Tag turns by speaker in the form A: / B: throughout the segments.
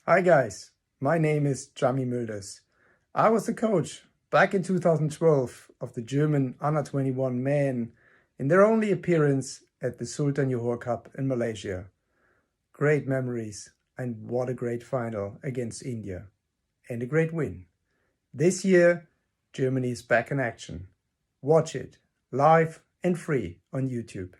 A: Hi guys, my name is Jami Mulders. I was the coach back in 2012 of the German under 21 men in their only appearance at the Sultan Johor Cup in Malaysia. Great memories, and what a great final against India, and a great win. This year, Germany is back in action. Watch it live and free on YouTube.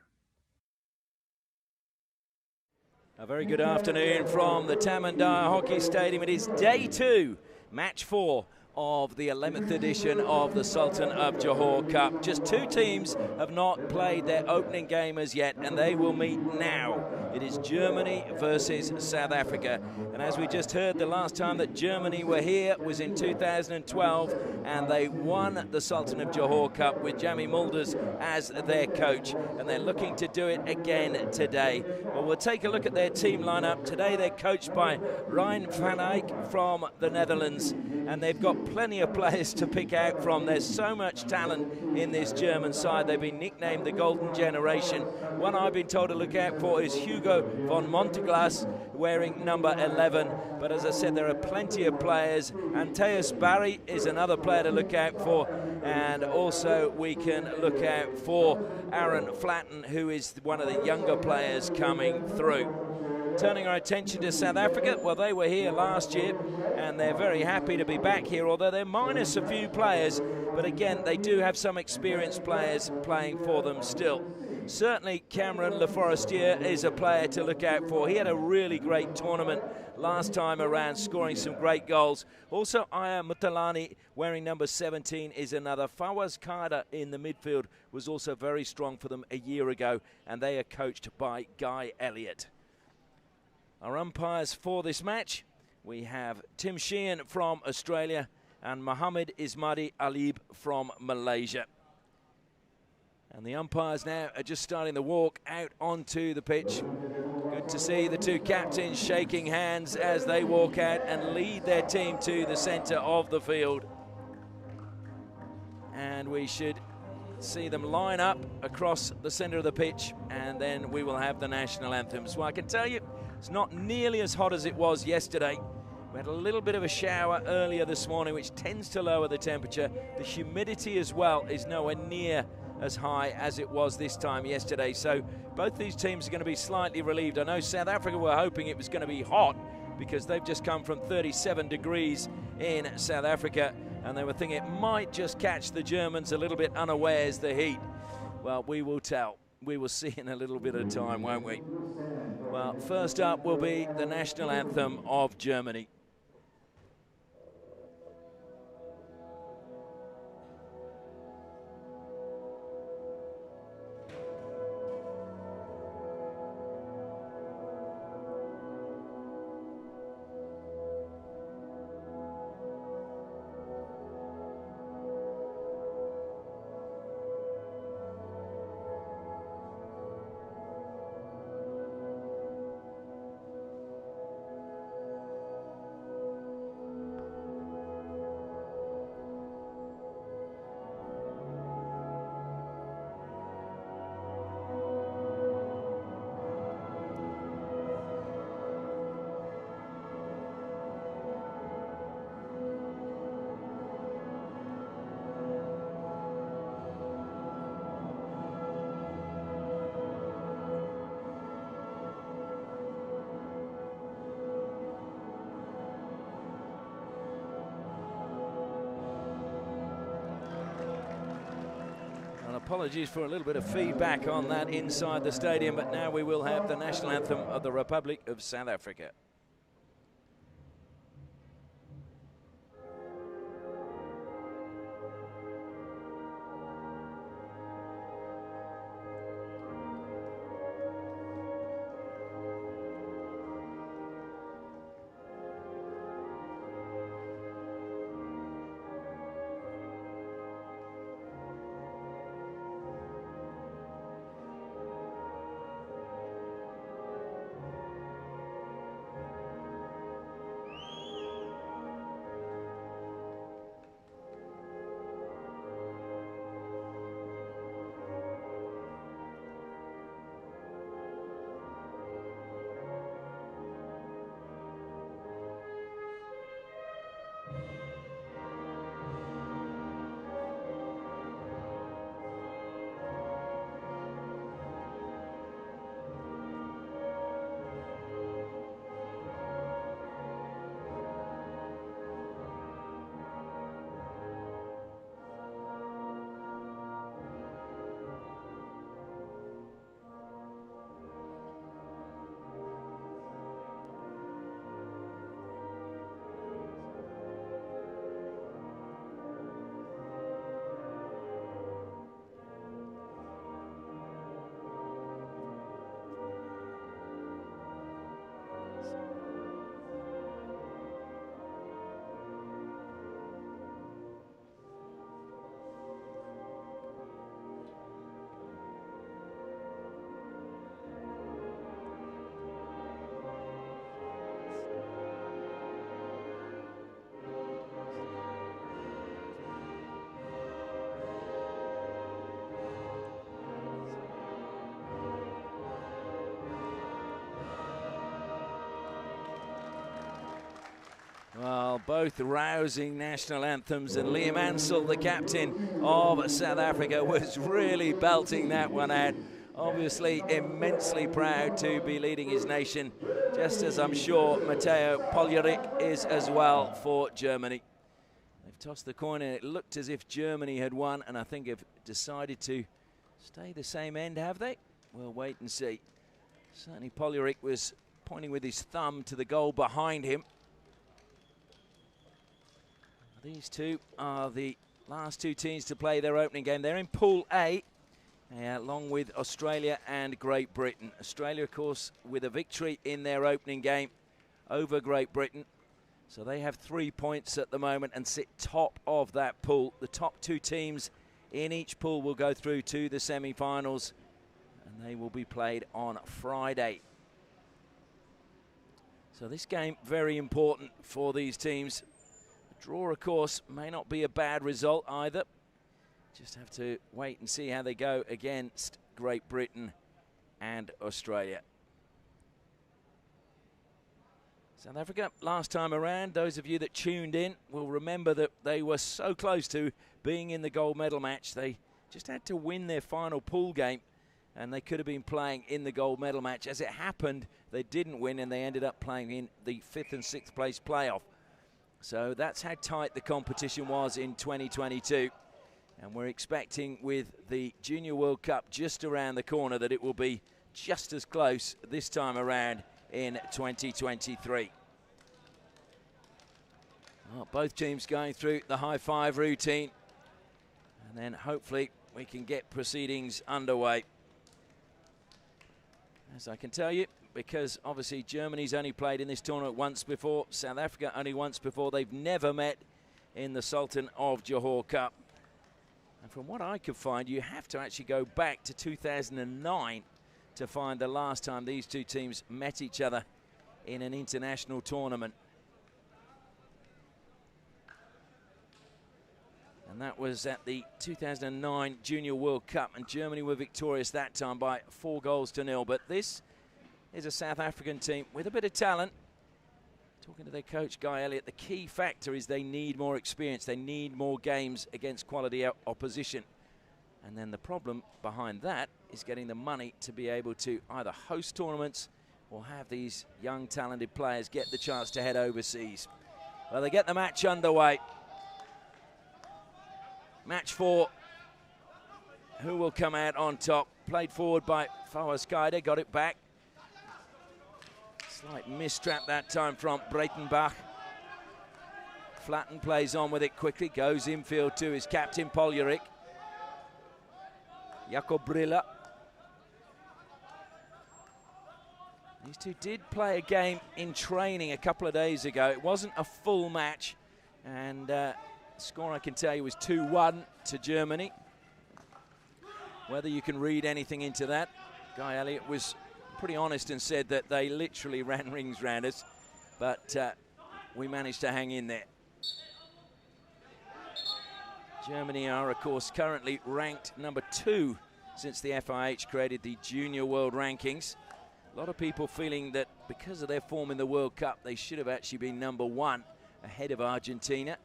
B: A very good afternoon from the Tamandaya Hockey Stadium. It is day 2, match 4 of the 11th edition of the Sultan of Johor Cup. Just 2 teams have not played their opening game as yet, and they will meet now. It is Germany versus South Africa. And as we just heard, the last time that Germany were here was in 2012, and they won the Sultan of Johor Cup with Jami Mulders as their coach, and they're looking to do it again today. Well, we'll take a look at their team lineup. Today they're coached by Ryan van Eyck from the Netherlands, and they've got plenty of players to pick out from. There's so much talent in this German side. They've been nicknamed the Golden Generation. One I've been told to look out for is Hugo von Monteglas, wearing number 11. But as I said, there are plenty of players. Anthems Barry is another player to look out for. And also we can look out for Aaron Flatten, who is one of the younger players coming through. Turning our attention to South Africa, well, they were here last year and they're very happy to be back here, although they're minus a few players. But again, they do have some experienced players playing for them still. Certainly Cameron Le Forestier is a player to look out for. He had a really great tournament last time around, scoring some great goals. Also, Aya Mutalani, wearing number 17, is another. Fawaz Kada in the midfield was also very strong for them a year ago, and they are coached by Guy Elliott. Our umpires for this match, we have Tim Sheehan from Australia and Mohammed Ismadi Alib from Malaysia. And the umpires now are just starting the walk out onto the pitch. Good to see the two captains shaking hands as they walk out and lead their team to the centre of the field. And we should see them line up across the centre of the pitch, and then we will have the national anthems. Well, I can tell you, it's not nearly as hot as it was yesterday. We had a little bit of a shower earlier this morning, which tends to lower the temperature. The humidity as well is nowhere near as high as it was this time yesterday. So both these teams are going to be slightly relieved. I know South Africa were hoping it was going to be hot because they've just come from 37 degrees in South Africa, and they were thinking it might just catch the Germans a little bit unawares, the heat. Well, we will tell. We will see in a little bit of time, won't we? Well, first up will be the national anthem of Germany. Apologies for a little bit of feedback on that inside the stadium, but now we will have the national anthem of the Republic of South Africa. Well, both rousing national anthems, and Liam Ansell, the captain of South Africa, was really belting that one out. Obviously immensely proud to be leading his nation, just as I'm sure Mateo Poljerik is as well for Germany. They've tossed the coin and it looked as if Germany had won, and I think have decided to stay the same end, have they? We'll wait and see. Certainly Poljerik was pointing with his thumb to the goal behind him. These two are the last two teams to play their opening game. They're in Pool A, along with Australia and Great Britain. Australia, of course, with a victory in their opening game over Great Britain. So they have 3 points at the moment and sit top of that pool. The top two teams in each pool will go through to the semi-finals, and they will be played on Friday. So this game, very important for these teams. A draw, of course, may not be a bad result either. Just have to wait and see how they go against Great Britain and Australia. South Africa, last time around, those of you that tuned in will remember that they were so close to being in the gold medal match. They just had to win their final pool game, and they could have been playing in the gold medal match. As it happened, they didn't win, and they ended up playing in the 5th and 6th place playoff. So that's how tight the competition was in 2022. And we're expecting, with the Junior World Cup just around the corner, that it will be just as close this time around in 2023. Well, both teams going through the high five routine, and then hopefully we can get proceedings underway. As I can tell you, because obviously Germany's only played in this tournament once before, South Africa only once before, they've never met in the Sultan of Johor Cup. And from what I could find, you have to actually go back to 2009 to find the last time these two teams met each other in an international tournament. And that was at the 2009 Junior World Cup, and Germany were victorious that time by 4-0. But this is a South African team with a bit of talent. Talking to their coach, Guy Elliott, the key factor is they need more experience. They need more games against quality opposition. And then the problem behind that is getting the money to be able to either host tournaments or have these young, talented players get the chance to head overseas. Well, they get the match underway. Match 4. Who will come out on top? Played forward by Fawaz Kaide, got it back. Slight mistrap that time from Breitenbach. Flatten plays on with it quickly, goes infield to his captain, Poljerik. Jacob Brilla. These two did play a game in training a couple of days ago. It wasn't a full match, and the score I can tell you was 2-1 to Germany. Whether you can read anything into that, Guy Elliott was pretty honest and said that they literally ran rings round us, but we managed to hang in there. Germany are, of course, currently ranked number 2 since the FIH created the Junior World Rankings. A lot of people feeling that because of their form in the World Cup, they should have actually been number 1 ahead of Argentina.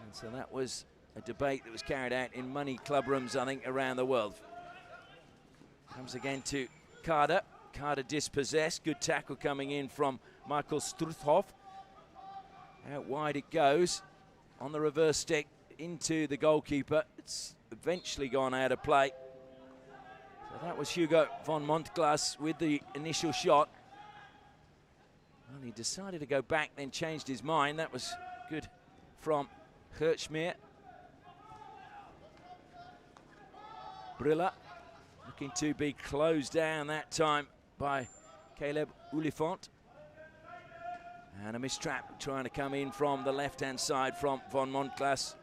B: And so that was a debate that was carried out in many club rooms, I think, around the world. Comes again to Kaide. Kaide dispossessed. Good tackle coming in from Michael Struthhoff. Out wide it goes on the reverse stick into the goalkeeper. It's eventually gone out of play. So that was Hugo von Montglas with the initial shot. Well, he decided to go back, then changed his mind. That was good from Hertzmeer. Brilla looking to be closed down that time by Caleb Oliphant. And a mistrap trying to come in from the left-hand side from von Montglas.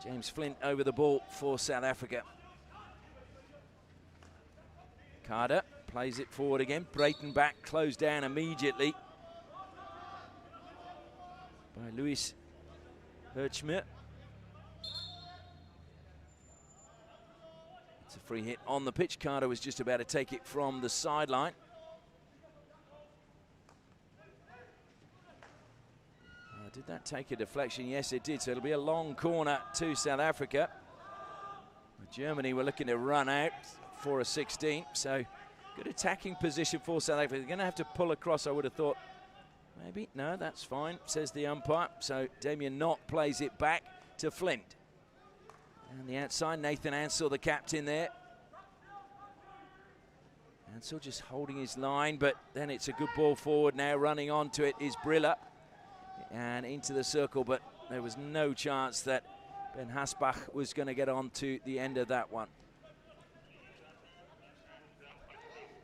B: James Flint over the ball for South Africa. Kaide plays it forward again. Breitenbach closed down immediately by Louis Hertzmeer. It's a free hit on the pitch. Kaide was just about to take it from the sideline. did that take a deflection? Yes, it did. So it'll be a long corner to South Africa. Germany were looking to run out for a 16. So good attacking position for South Africa. They're going to have to pull across, I would have thought. Maybe. No, that's fine, says the umpire. So Damien Knott plays it back to Flint. And the outside, Nathan Ansell, the captain there. Ansell just holding his line, but then it's a good ball forward now. Running onto it is Briller. And into the circle, but there was no chance that Ben Hasbach was going to get on to the end of that one.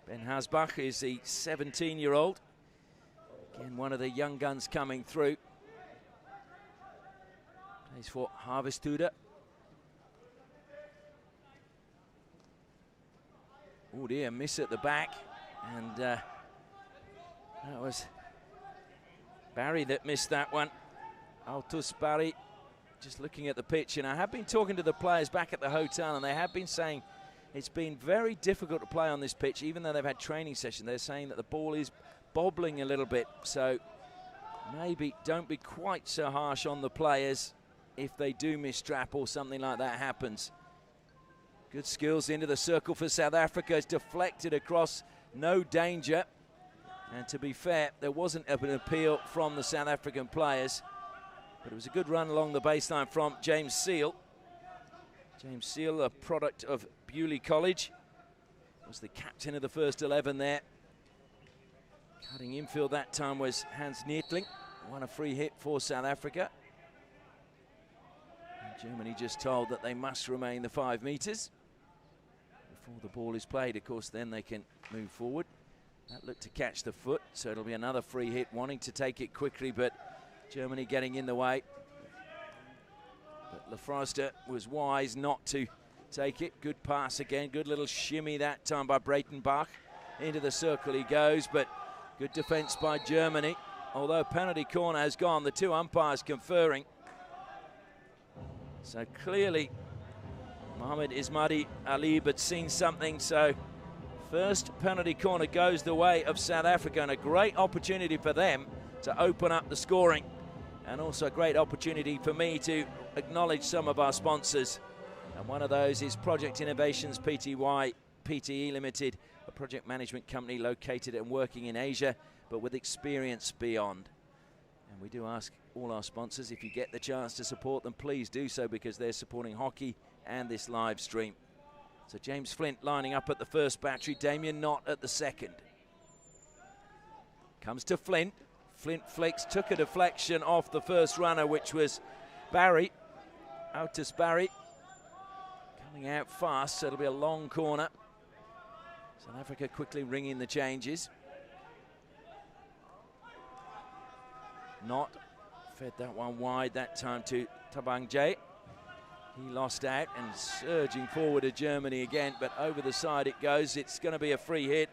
B: Ben Hasbach is the 17-year-old. Again, one of the young guns coming through. Plays for Harvestuda. Oh dear, miss at the back. And that was Barry that missed that one. Altus Barry, just looking at the pitch. And I have been talking to the players back at the hotel, and they have been saying it's been very difficult to play on this pitch, even though they've had training sessions. They're saying that the ball is bobbling a little bit. So maybe don't be quite so harsh on the players if they do mistrap or something like that happens. Good skills into the circle for South Africa. It's deflected across, no danger. And to be fair, there wasn't an appeal from the South African players, but it was a good run along the baseline from James Seal. James Seal, a product of Bewley College, was the captain of the first 11 there. Cutting infield that time was Hans Neertling. Won a free hit for South Africa. And Germany just told that they must remain the 5 meters before the ball is played. Of course, then they can move forward. That looked to catch the foot, so it'll be another free hit, wanting to take it quickly, but Germany getting in the way. But Lefroster was wise not to take it. Good pass again, good little shimmy that time by Breitenbach. Into the circle he goes, but good defense by Germany. Although penalty corner has gone, the two umpires conferring. So clearly Mohamed Ismadi Ali had seen something, so first penalty corner goes the way of South Africa, and a great opportunity for them to open up the scoring, and also a great opportunity for me to acknowledge some of our sponsors. And one of those is Project Innovations Pty Pte Limited, a project management company located and working in Asia, but with experience beyond. And we do ask all our sponsors, if you get the chance to support them, please do so, because they're supporting hockey and this live stream. So James Flint lining up at the first battery, Damien Knott at the second. Comes to Flint. Flint flicks, took a deflection off the first runner, which was Barry. Altus Barry coming out fast, so it'll be a long corner. South Africa quickly ringing the changes. Knott fed that one wide that time to Tabang Jay. He lost out and surging forward to Germany again, but over the side it goes. It's going to be a free hit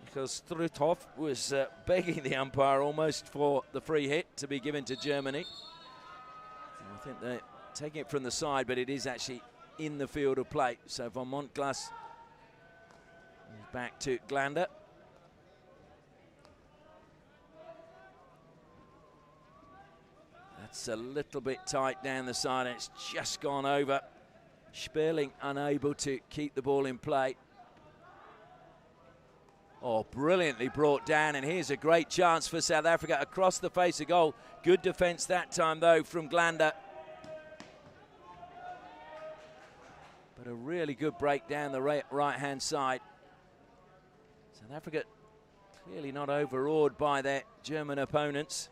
B: because Struthoff was begging the umpire almost for the free hit to be given to Germany. So I think they're taking it from the side, but it is actually in the field of play. So Van Montglas is back to Glander. That's a little bit tight down the side, and it's just gone over. Sperling unable to keep the ball in play. Oh, brilliantly brought down, and here's a great chance for South Africa across the face of goal. Good defence that time, though, from Glander. But a really good break down the right-hand side. South Africa clearly not overawed by their German opponents.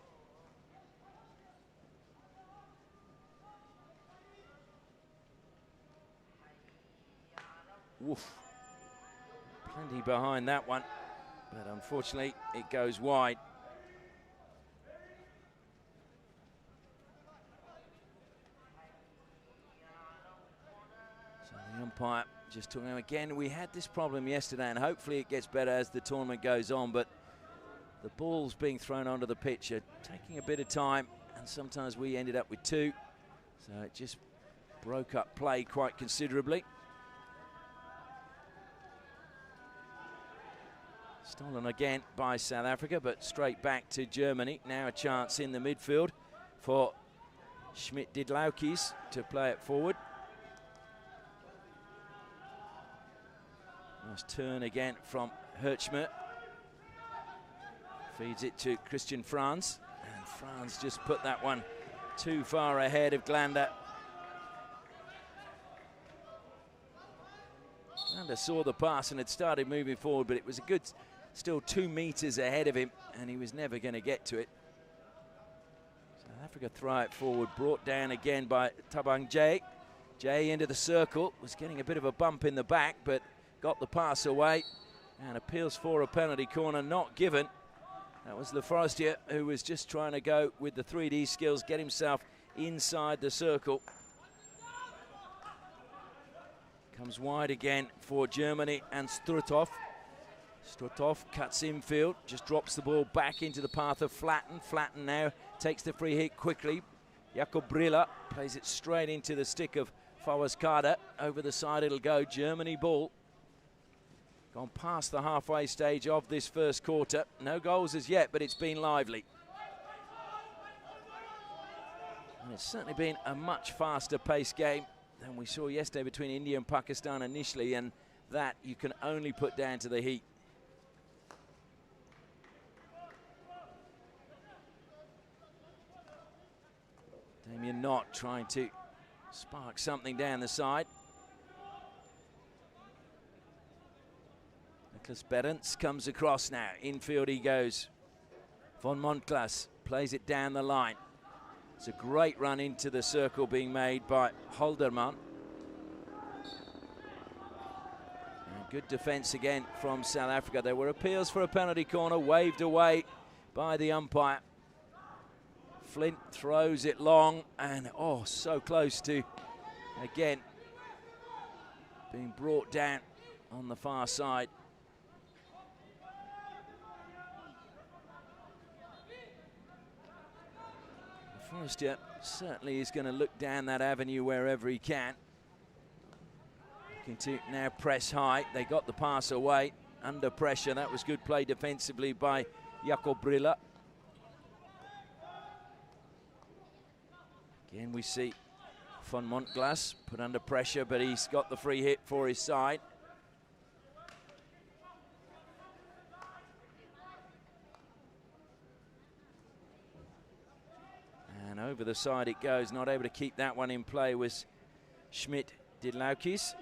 B: Woof. Plenty behind that one, but unfortunately it goes wide. So the umpire just talking again. We had this problem yesterday, and hopefully it gets better as the tournament goes on, but the balls being thrown onto the pitch are taking a bit of time, and sometimes we ended up with two, so it just broke up play quite considerably. Stolen again by South Africa, but straight back to Germany. Now a chance in the midfield for Schmidt-Didlaukes to play it forward. Nice turn again from Hertzmer. Feeds it to Christian Franz. And Franz just put that one too far ahead of Glander. Glander saw the pass and had started moving forward, but it was a good, still 2 meters ahead of him, and he was never going to get to it. South Africa throw it forward, brought down again by Thabang Jay. Jay into the circle, was getting a bit of a bump in the back, but got the pass away, and appeals for a penalty corner, not given. That was Le Forestier, who was just trying to go with the 3D skills, get himself inside the circle. Comes wide again for Germany and Struthoff. Struthoff cuts infield, just drops the ball back into the path of Flatten. Flatten now takes the free hit quickly. Jakob Brilla plays it straight into the stick of Fawaz Kader. Over the side it'll go, Germany ball. Gone past the halfway stage of this first quarter. No goals as yet, but it's been lively. And it's certainly been a much faster paced game than we saw yesterday between India and Pakistan initially, and that you can only put down to the heat. Damien Knott trying to spark something down the side. Nicholas Berends comes across now. Infield he goes. Von Montglas plays it down the line. It's a great run into the circle being made by Holderman. And good defence again from South Africa. There were appeals for a penalty corner, waved away by the umpire. Flint throws it long, and oh, so close to, again, being brought down on the far side. Forestier certainly is going to look down that avenue wherever he can. Looking to now press high. They got the pass away under pressure. That was good play defensively by Jakob Brilla. Again, we see Von Montglas put under pressure, but he's got the free hit for his side. And over the side it goes. Not able to keep that one in play was Schmidt-Didlaukes.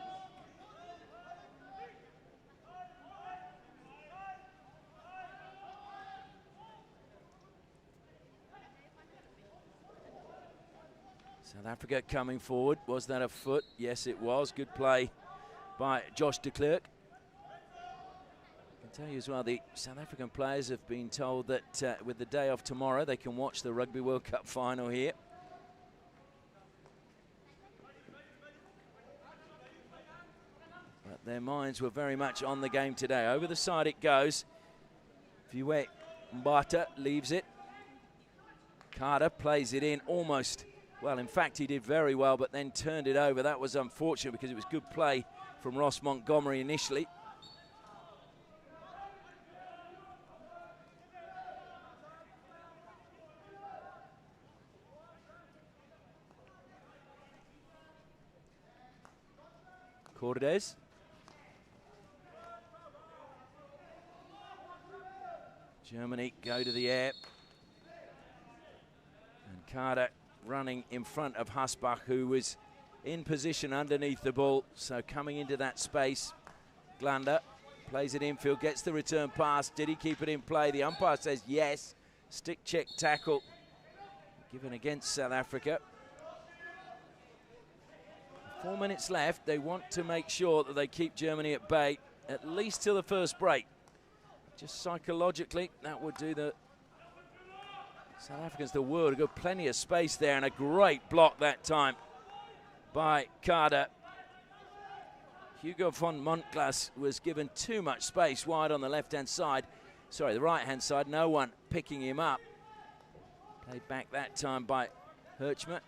B: South Africa coming forward. Was that a foot? Yes, it was. Good play by Josh de Klerk. I can tell you as well, the South African players have been told that with the day off tomorrow, they can watch the Rugby World Cup final here. But their minds were very much on the game today. Over the side it goes. Viwe Mbata leaves it. Carter plays it in almost. Well, in fact, he did very well, but then turned it over. That was unfortunate because it was good play from Ross Montgomery initially. Cordes. Germany go to the air. And Carter running in front of Hasbach, who was in position underneath the ball. So coming into that space, Glander plays it infield, gets the return pass. Did he keep it in play? The umpire says yes. Stick check tackle given against South Africa. 4 minutes left. They want to make sure that they keep Germany at bay, at least till the first break. Just psychologically, that would do the South Africans the world. Got plenty of space there, and a great block that time by Carter. Hugo von Montglas was given too much space wide on the left-hand side. Sorry, the right-hand side. No one picking him up. Played back that time by Hertzmer.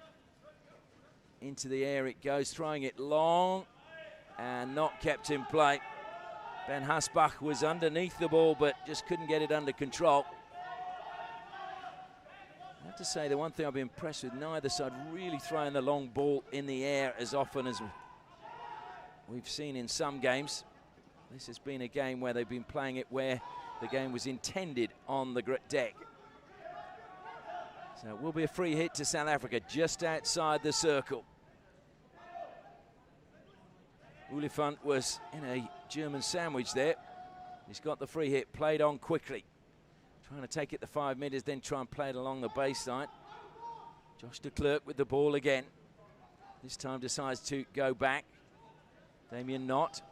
B: Into the air it goes, throwing it long and not kept in play. Ben Hasbach was underneath the ball, but just couldn't get it under control. I have to say, the one thing I've been impressed with, neither side really throwing the long ball in the air as often as we've seen in some games. This has been a game where they've been playing it where the game was intended on the deck. So it will be a free hit to South Africa just outside the circle. Oliphant was in a German sandwich there. He's got the free hit, played on quickly. Trying to take it the 5 meters, then try and play it along the baseline. Josh de Klerk with the ball again. This time decides to go back. Damien Knott.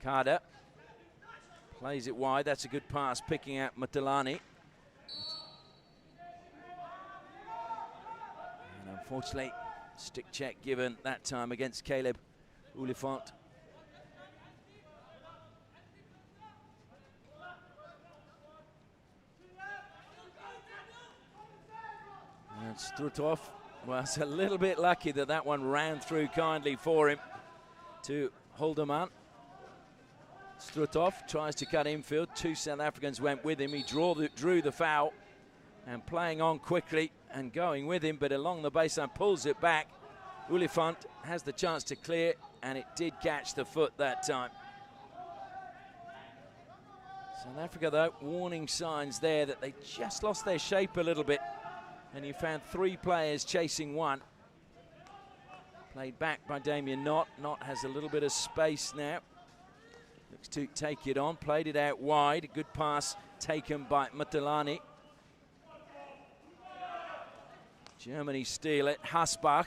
B: Carter plays it wide. That's a good pass, picking out Matalani. And unfortunately, stick check given that time against Caleb Oliphant. And Struthoff was a little bit lucky that that one ran through kindly for him to Holderman. Struthoff tries to cut infield. Two South Africans went with him. He drew the foul, and playing on quickly and going with him, but along the baseline pulls it back. Oliphant has the chance to clear, and it did catch the foot that time. South Africa, though, warning signs there that they just lost their shape a little bit, and you found three players chasing one. Played back by Damien Knott. Knott has a little bit of space now. Looks to take it on, played it out wide. A good pass taken by Matalani. Germany steal it. Hasbach,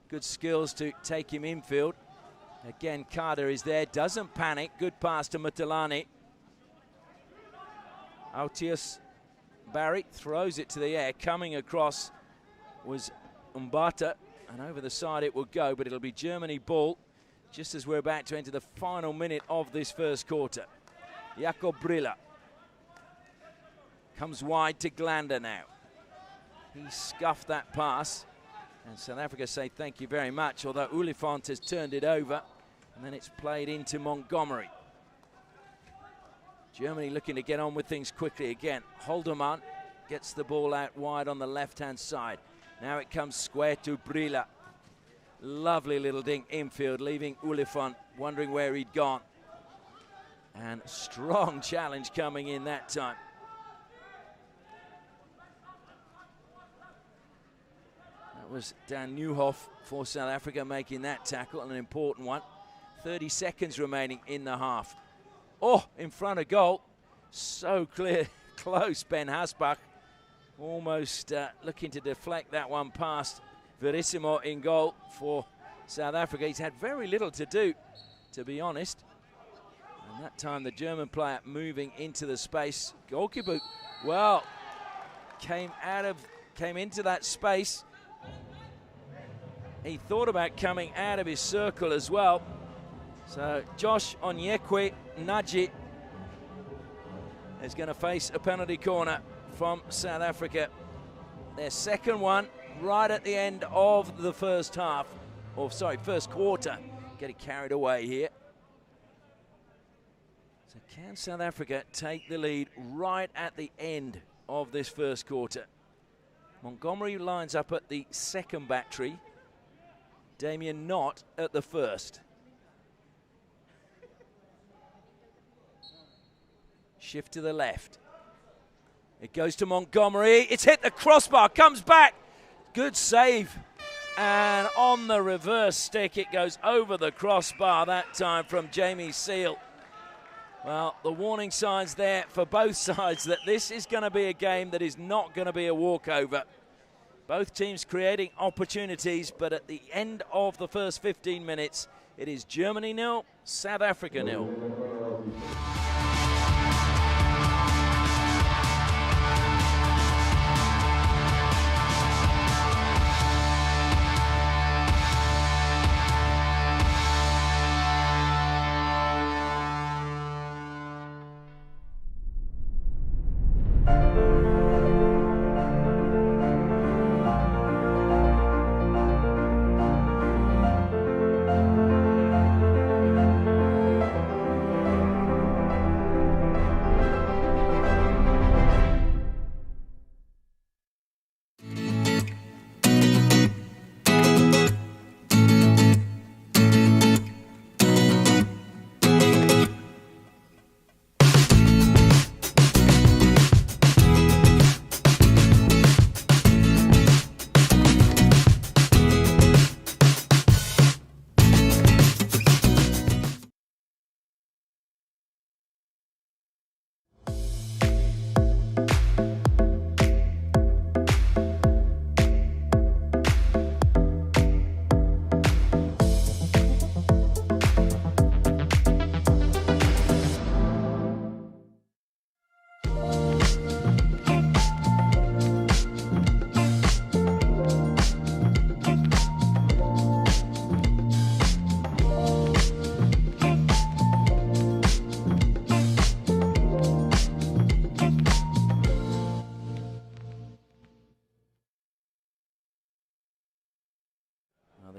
B: good skills to take him infield. Again, Carter is there, doesn't panic. Good pass to Matalani. Autius Barry throws it to the air. Coming across was Umbata, and over the side it will go, but it'll be Germany ball just as we're about to enter the final minute of this first quarter. Jakob Brilla comes wide to Glander now. He scuffed that pass, and South Africa say thank you very much, although Oliphant has turned it over, and then it's played into Montgomery. Germany looking to get on with things quickly again. Holderman gets the ball out wide on the left-hand side. Now it comes square to Brilla. Lovely little dink infield, leaving Oliphant wondering where he'd gone. And strong challenge coming in that time. That was Dan Nieuwhof for South Africa making that tackle, and an important one. 30 seconds remaining in the half. Oh, in front of goal. So clear, close, Ben Hasbach. Almost looking to deflect that one past Verissimo in goal for South Africa. He's had very little to do, to be honest. And that time the German player moving into the space. Goalkeeper, well, came into that space. He thought about coming out of his circle as well. So Josh Onyekwe Naji is going to face a penalty corner from South Africa. Their second one right at the end of the first half, or sorry, first quarter. Getting carried away here. So can South Africa take the lead right at the end of this first quarter? Montgomery lines up at the second battery. Damien Knott at the first. Shift to the left. It goes to Montgomery. It's hit the crossbar, comes back. Good save. And on the reverse stick, it goes over the crossbar that time from Jamie Seal. Well, the warning signs there for both sides that this is going to be a game that is not going to be a walkover. Both teams creating opportunities, but at the end of the first 15 minutes, it is Germany 0, South Africa 0.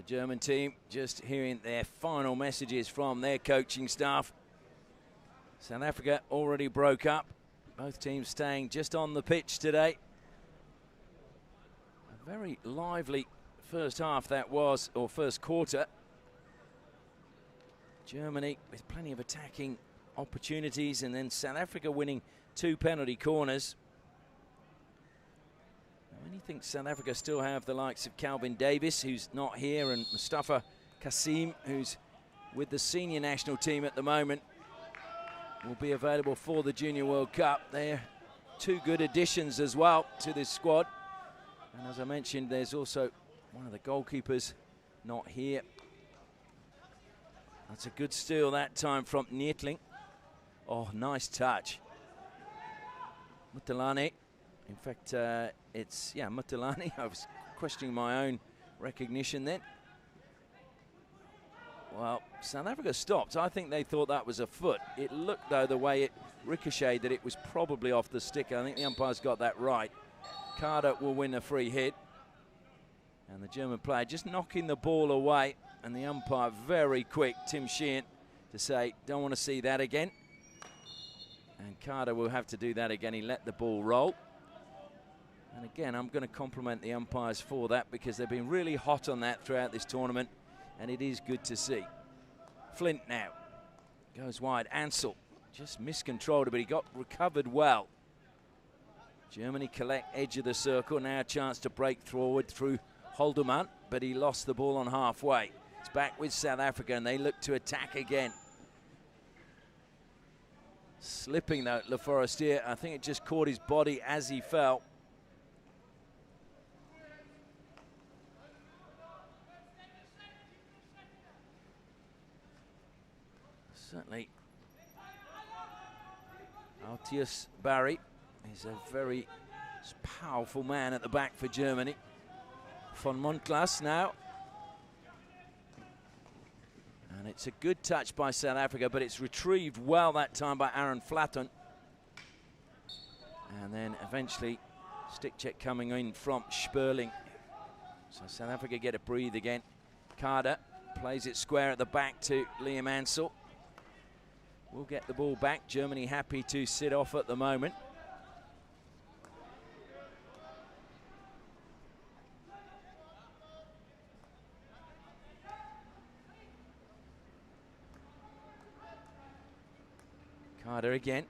B: the German team just hearing their final messages from their coaching staff. South Africa already broke up. Both teams staying just on the pitch today. A very lively first half that was, or first quarter. Germany with plenty of attacking opportunities, and then South Africa winning 2 penalty corners. When you think South Africa still have the likes of Calvin Davis, who's not here, and Mustafa Kasim, who's with the senior national team at the moment, will be available for the Junior World Cup. They're 2 good additions as well to this squad. And as I mentioned, there's also one of the goalkeepers not here. That's a good steal that time from Neetling. Oh, nice touch. Mutalani. In fact, it's, Mutalani. I was questioning my own recognition then. Well, South Africa stopped. I think they thought that was a foot. It looked, though, the way it ricocheted, that it was probably off the stick. I think the umpire's got that right. Carter will win a free hit. And the German player just knocking the ball away. And the umpire very quick, Tim Sheehan, to say, don't want to see that again. And Carter will have to do that again. He let the ball roll. And again, I'm going to compliment the umpires for that, because they've been really hot on that throughout this tournament. And it is good to see. Flint now goes wide. Ansel just miscontrolled it, but he got recovered well. Germany collect edge of the circle. Now a chance to break forward through Holderman, but he lost the ball on halfway. It's back with South Africa, and they look to attack again. Slipping though, Le Forestier. I think it just caught his body as he fell. Certainly, Altius Barry is a very powerful man at the back for Germany. Von Montglas now. And it's a good touch by South Africa, but it's retrieved well that time by Aaron Flatten. And then eventually, stick check coming in from Sperling. So South Africa get a breathe again. Carter plays it square at the back to Liam Ansell. We'll get the ball back. Germany happy to sit off at the moment. Carter again.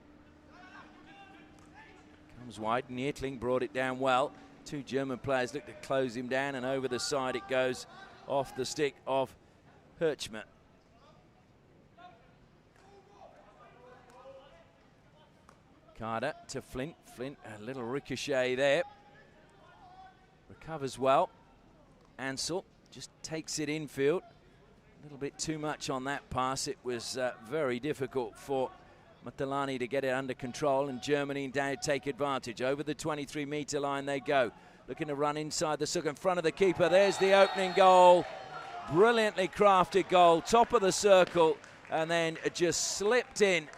B: Comes wide. Neetling brought it down well. 2 German players look to close him down, and over the side it goes off the stick of Hirschman. Carter to Flint. Flint, a little ricochet there. Recovers well. Ansel just takes it infield. A little bit too much on that pass. It was very difficult for Matalani to get it under control, and Germany now take advantage. Over the 23-meter line they go. Looking to run inside the circle in front of the keeper. There's the opening goal. Brilliantly crafted goal. Top of the circle, and then just slipped in.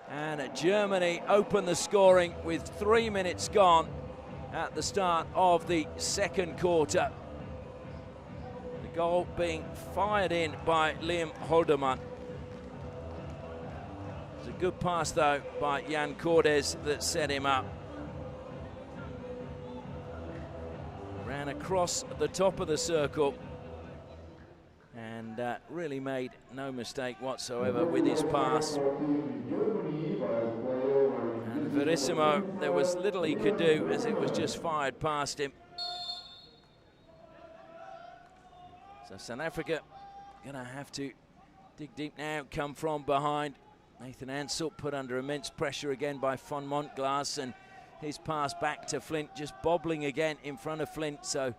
B: And Germany opened the scoring with 3 minutes gone at the start of the second quarter. The goal being fired in by Liam Holderman. It's a good pass, though, by Jan Cordes that set him up. Ran across the top of the circle and really made no mistake whatsoever with his pass. And Verissimo, there was little he could do as it was just fired past him. So South Africa gonna have to dig deep now, come from behind. Nathan Ansell put under immense pressure again by Von Montglas, and his pass back to Flint, just bobbling again in front of Flint. So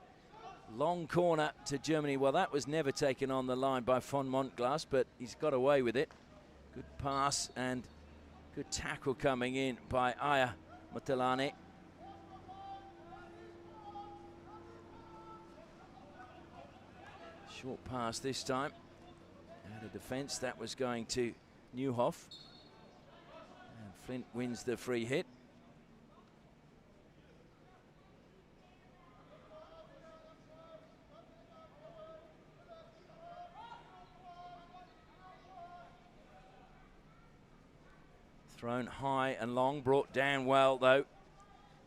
B: long corner to Germany. Well, that was never taken on the line by Von Montglas, but he's got away with it. Good pass and good tackle coming in by Aya Mutalani. Short pass this time. Out of defence, that was going to Newhoff. And Flint wins the free hit. Thrown high and long, brought down well though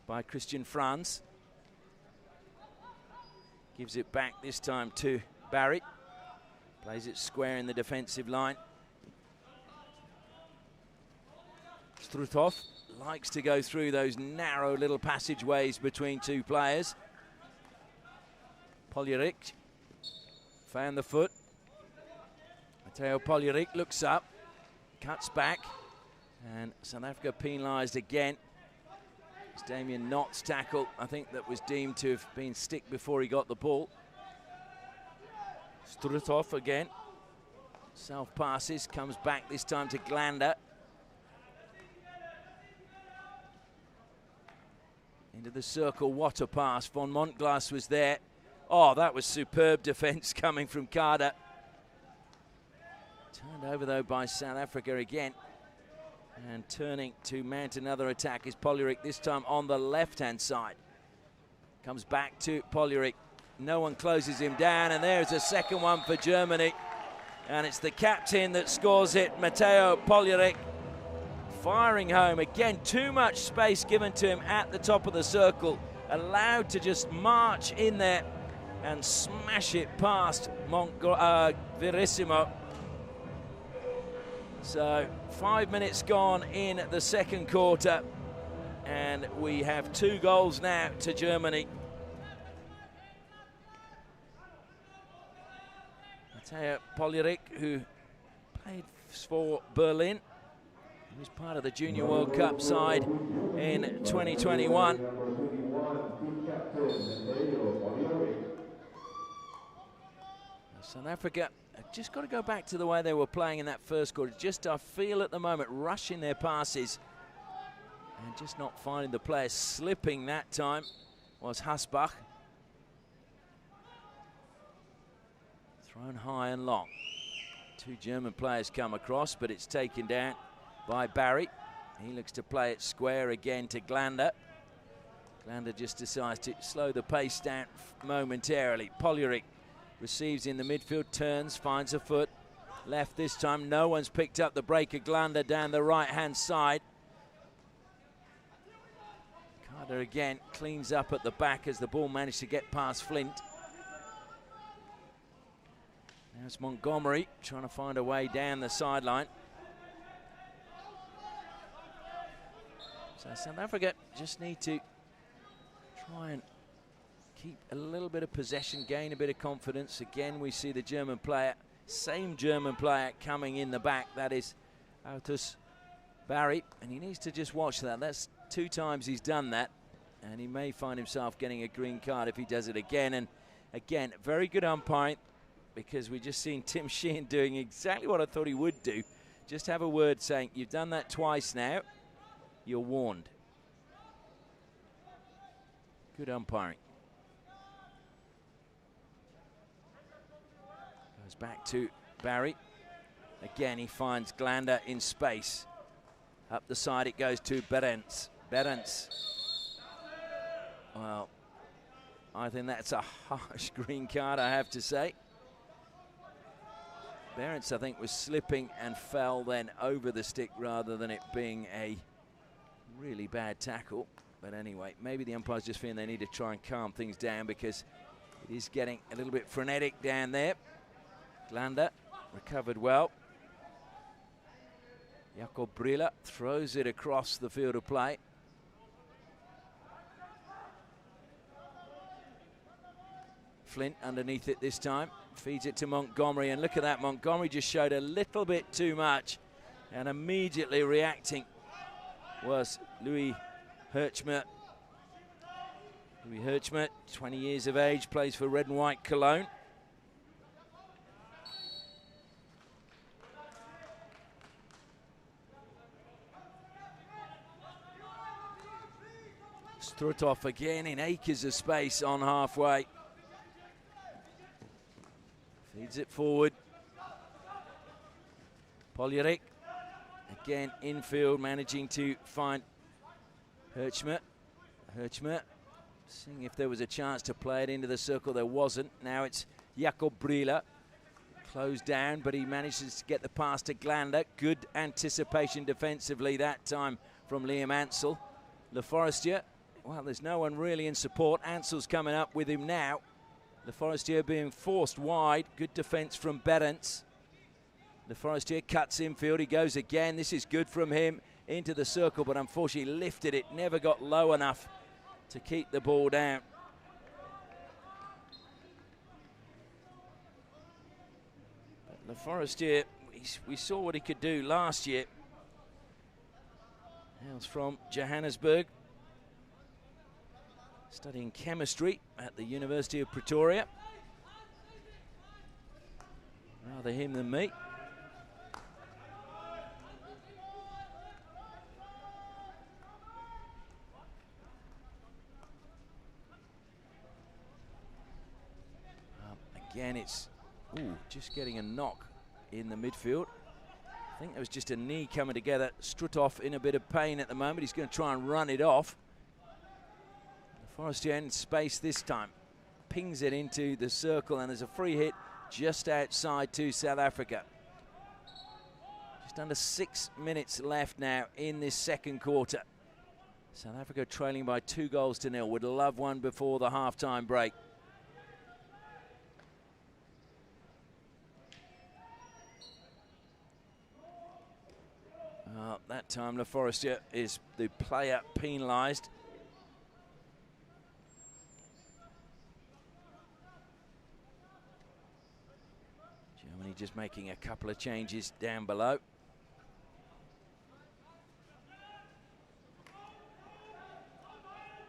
B: by Christian Franz. Gives it back this time to Barry. Plays it square in the defensive line. Struthoff likes to go through those narrow little passageways between two players. Poljerik found the foot. Matteo Poljerik looks up, cuts back, and South Africa penalised again. It's Damien Knott's tackle, I think, that was deemed to have been stick before he got the ball. Struthoff again, self passes, comes back this time to Glander. Into the circle, what a pass. Von Montglas was there. Oh, that was superb defence coming from Carter. Turned over though by South Africa again. And turning to mount another attack is Poljerik, this time on the left-hand side. Comes back to Poljerik. No one closes him down, and there's a second one for Germany. And it's the captain that scores it, Matteo Poljerik. Firing home. Again, too much space given to him at the top of the circle. Allowed to just march in there and smash it past Verissimo. So 5 minutes gone in the second quarter, and we have 2 goals now to Germany. Matteo Poljerik, who played for Berlin, he was part of the Junior World Cup side in 2021. South Africa just got to go back to the way they were playing in that first quarter. Just, I feel at the moment, rushing their passes and just not finding the players. Slipping that time was Hasbach. Thrown high and long. 2 German players come across, but it's taken down by Barry. He looks to play it square again to Glander. Glander just decides to slow the pace down momentarily. Poljerik receives in the midfield, turns, finds a foot. Left this time, no one's picked up the break of Glander down the right-hand side. Carter again cleans up at the back as the ball managed to get past Flint. Now it's Montgomery trying to find a way down the sideline. So South Africa just need to try and keep a little bit of possession, gain a bit of confidence. Again, we see the German player, same German player coming in the back. That is Autus Barry, and he needs to just watch that. That's 2 times he's done that, and he may find himself getting a green card if he does it again. And again, very good umpiring, because we just seen Tim Sheehan doing exactly what I thought he would do. Just have a word saying, you've done that twice now, you're warned. Good umpiring. Goes back to Barry. Again, he finds Glander in space. Up the side it goes to Berends. Berends. Well, I think that's a harsh green card, I have to say. Berends, I think, was slipping and fell then over the stick rather than it being a really bad tackle. But anyway, maybe the umpires just feeling they need to try and calm things down, because it is getting a little bit frenetic down there. Glander recovered well. Jakob Brilla throws it across the field of play. Flint underneath it this time. Feeds it to Montgomery, and look at that. Montgomery just showed a little bit too much, and immediately reacting was Louis Herchmer. Louis Herchmer, 20 years of age, plays for Red and White Cologne. Struthoff again in acres of space on halfway. Feeds it forward. Poljerik again infield, managing to find Herchmer. Herchmer seeing if there was a chance to play it into the circle. There wasn't. Now it's Jakob Brilla. closed down, but he manages to get the pass to Glander. Good anticipation defensively that time from Liam Ansell. Le Forestier, well, there's no one really in support. Ansell's coming up with him now. Le Forestier being forced wide. Good defence from Berends. Le Forestier cuts infield. He goes again. This is good from him into the circle, but unfortunately lifted it. Never got low enough to keep the ball down. Le Forestier, we saw what he could do last year. Hails from Johannesburg, studying chemistry at the University of Pretoria. Rather him than me. Again, it's just getting a knock in the midfield. I think there was just a knee coming together. Struthoff in a bit of pain at the moment. He's going to try and run it off. Forestier in space this time. Pings it into the circle, and there's a free hit just outside to South Africa. Just under 6 minutes left now in this second quarter. South Africa trailing by 2-0. Would love one before the half-time break. That time Le Forestier is the player penalised. Germany just making a couple of changes down below.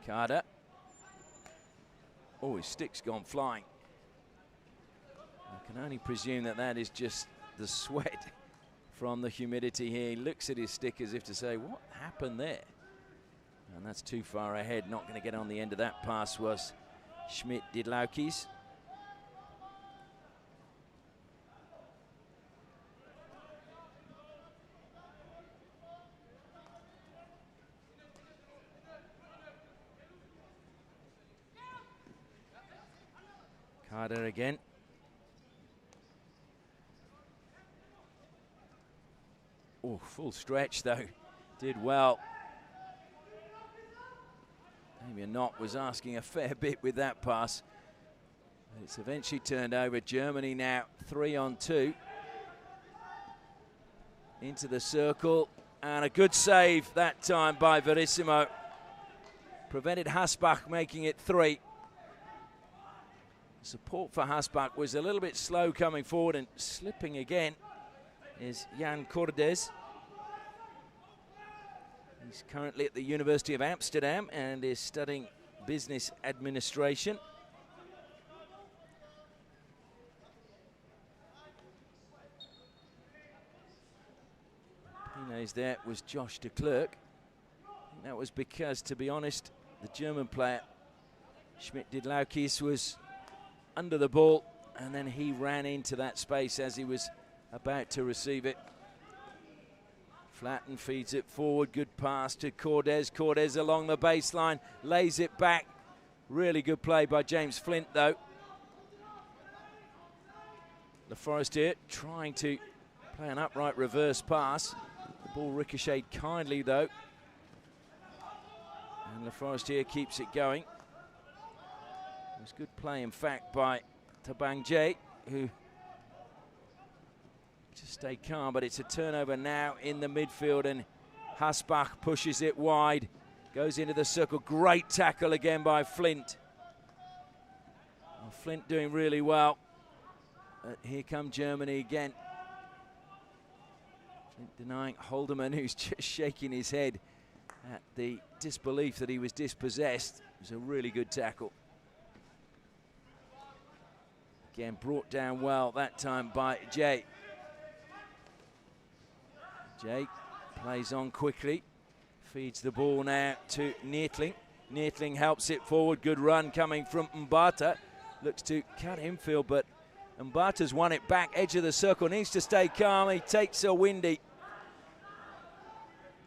B: Carter. Oh, his stick's gone flying. I can only presume that that is just the sweat from the humidity here. He looks at his stick as if to say, what happened there? And that's too far ahead. Not going to get on the end of that pass was Schmidt-Didlaukes. Carter again. Oh, full stretch though. Did well. Damien Knott was asking a fair bit with that pass. It's eventually turned over. Germany now 3-on-2. Into the circle. And a good save that time by Verissimo. Prevented Hasbach making it 3. Support for Hasbach was a little bit slow coming forward, and slipping again is Jan Cordes. He's currently at the University of Amsterdam and is studying business administration. Pines there was Josh de Klerk. That was because, to be honest, the German player Schmidt-Didlaukes was under the ball, and then he ran into that space as he was about to receive it. Flatten feeds it forward. Good pass to Cordes. Cordes along the baseline, lays it back. Really good play by James Flint, though. Le Forestier trying to play an upright reverse pass. The ball ricocheted kindly, though. And Le Forestier keeps it going. It was good play, in fact, by Tabang Jay, who just stay calm, but it's a turnover now in the midfield, and Hasbach pushes it wide, goes into the circle. Great tackle again by Flint. Well, Flint doing really well. Here come Germany again. Flint denying Holderman, who's just shaking his head at the disbelief that he was dispossessed. It was a really good tackle. Again, brought down well that time by Jay. Jay plays on quickly, feeds the ball now to Neertling. Neertling helps it forward. Good run coming from Mbata. Looks to cut infield, but Mbata's won it back. Edge of the circle, needs to stay calm. He takes a windy.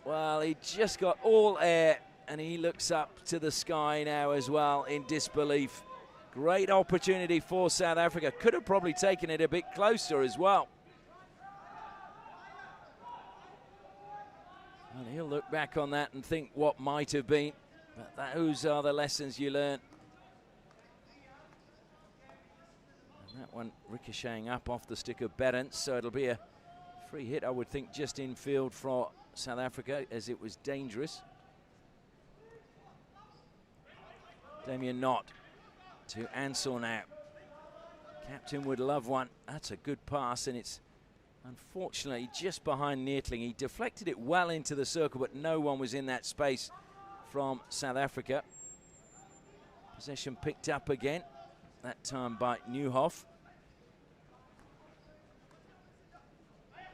B: Well, he just got all air, and he looks up to the sky now as well in disbelief. Great opportunity for South Africa. Could have probably taken it a bit closer as well. And he'll look back on that and think what might have been. But those are the lessons you learn. And that one ricocheting up off the stick of Berends, so it'll be a free hit, I would think, just in field for South Africa, as it was dangerous. Damien Knott to Ansel now. Captain would love one. That's a good pass, and it's unfortunately just behind Neertling. He deflected it well into the circle, but no one was in that space from South Africa. Possession picked up again, that time by Nieuwhof.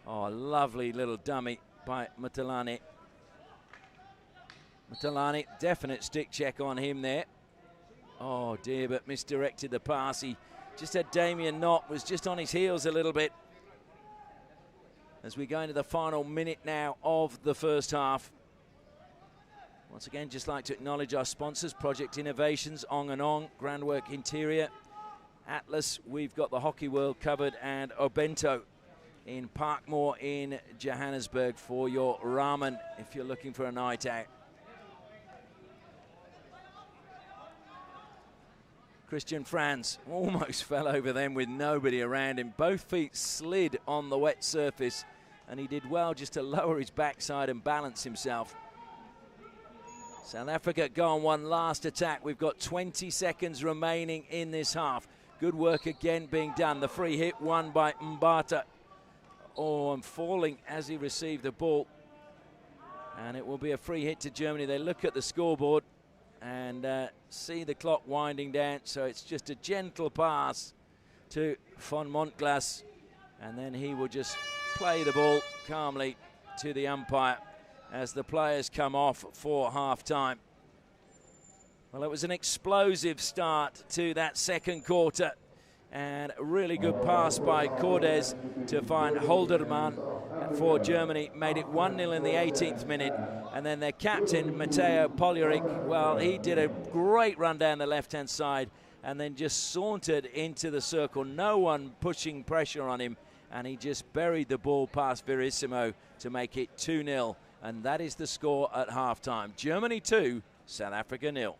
B: Oh, a lovely little dummy by Matalani. Matalani, definite stick check on him there. Oh dear, but misdirected the pass. He just had Damien Knott, was just on his heels a little bit. As we go into the final minute now of the first half. Once again, just like to acknowledge our sponsors, Project Innovations, Ong and Ong, Groundwork Interior, Atlas, we've got the Hockey World covered, and Obento in Parkmore in Johannesburg for your ramen if you're looking for a night out. Christian Franz almost fell over them with nobody around him. Both feet slid on the wet surface, and he did well just to lower his backside and balance himself. South Africa go on one last attack. We've got 20 seconds remaining in this half. Good work again being done. The free hit won by Mbata. Oh, and falling as he received the ball. And it will be a free hit to Germany. They look at the scoreboard and see the clock winding down. So it's just a gentle pass to von Montglas. And then he will just play the ball calmly to the umpire as the players come off for half-time. Well, it was an explosive start to that second quarter, and a really good pass by Cordes to find Holderman for Germany. Made it 1-0 in the 18th minute, and then their captain, Mateo Poljerik, well, he did a great run down the left-hand side and then just sauntered into the circle. No one pushing pressure on him, and he just buried the ball past Verissimo to make it 2-0. And that is the score at halftime. Germany 2, South Africa 0.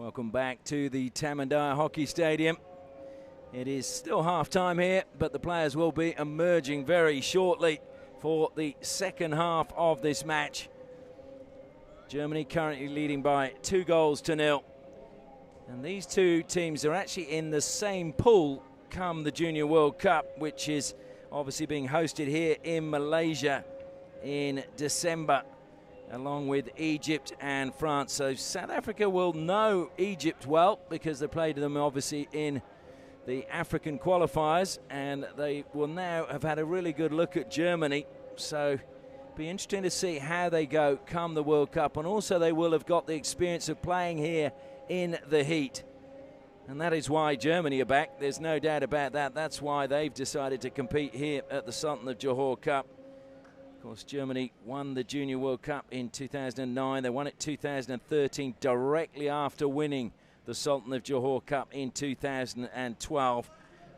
B: Welcome back to the Tamandaya Hockey Stadium. It is still half-time here, but the players will be emerging very shortly for the second half of this match. Germany currently leading by 2-0. And these two teams are actually in the same pool come the Junior World Cup, which is obviously being hosted here in Malaysia in December, along with Egypt and France. So South Africa will know Egypt well because they played them obviously in the African qualifiers, and they will now have had a really good look at Germany. So be interesting to see how they go come the World Cup, and also they will have got the experience of playing here in the heat. And that is why Germany are back. There's no doubt about that. That's why they've decided to compete here at the Sultan of Johor Cup. Of course, Germany won the Junior World Cup in 2009. They won it 2013 directly after winning the Sultan of Johor Cup in 2012.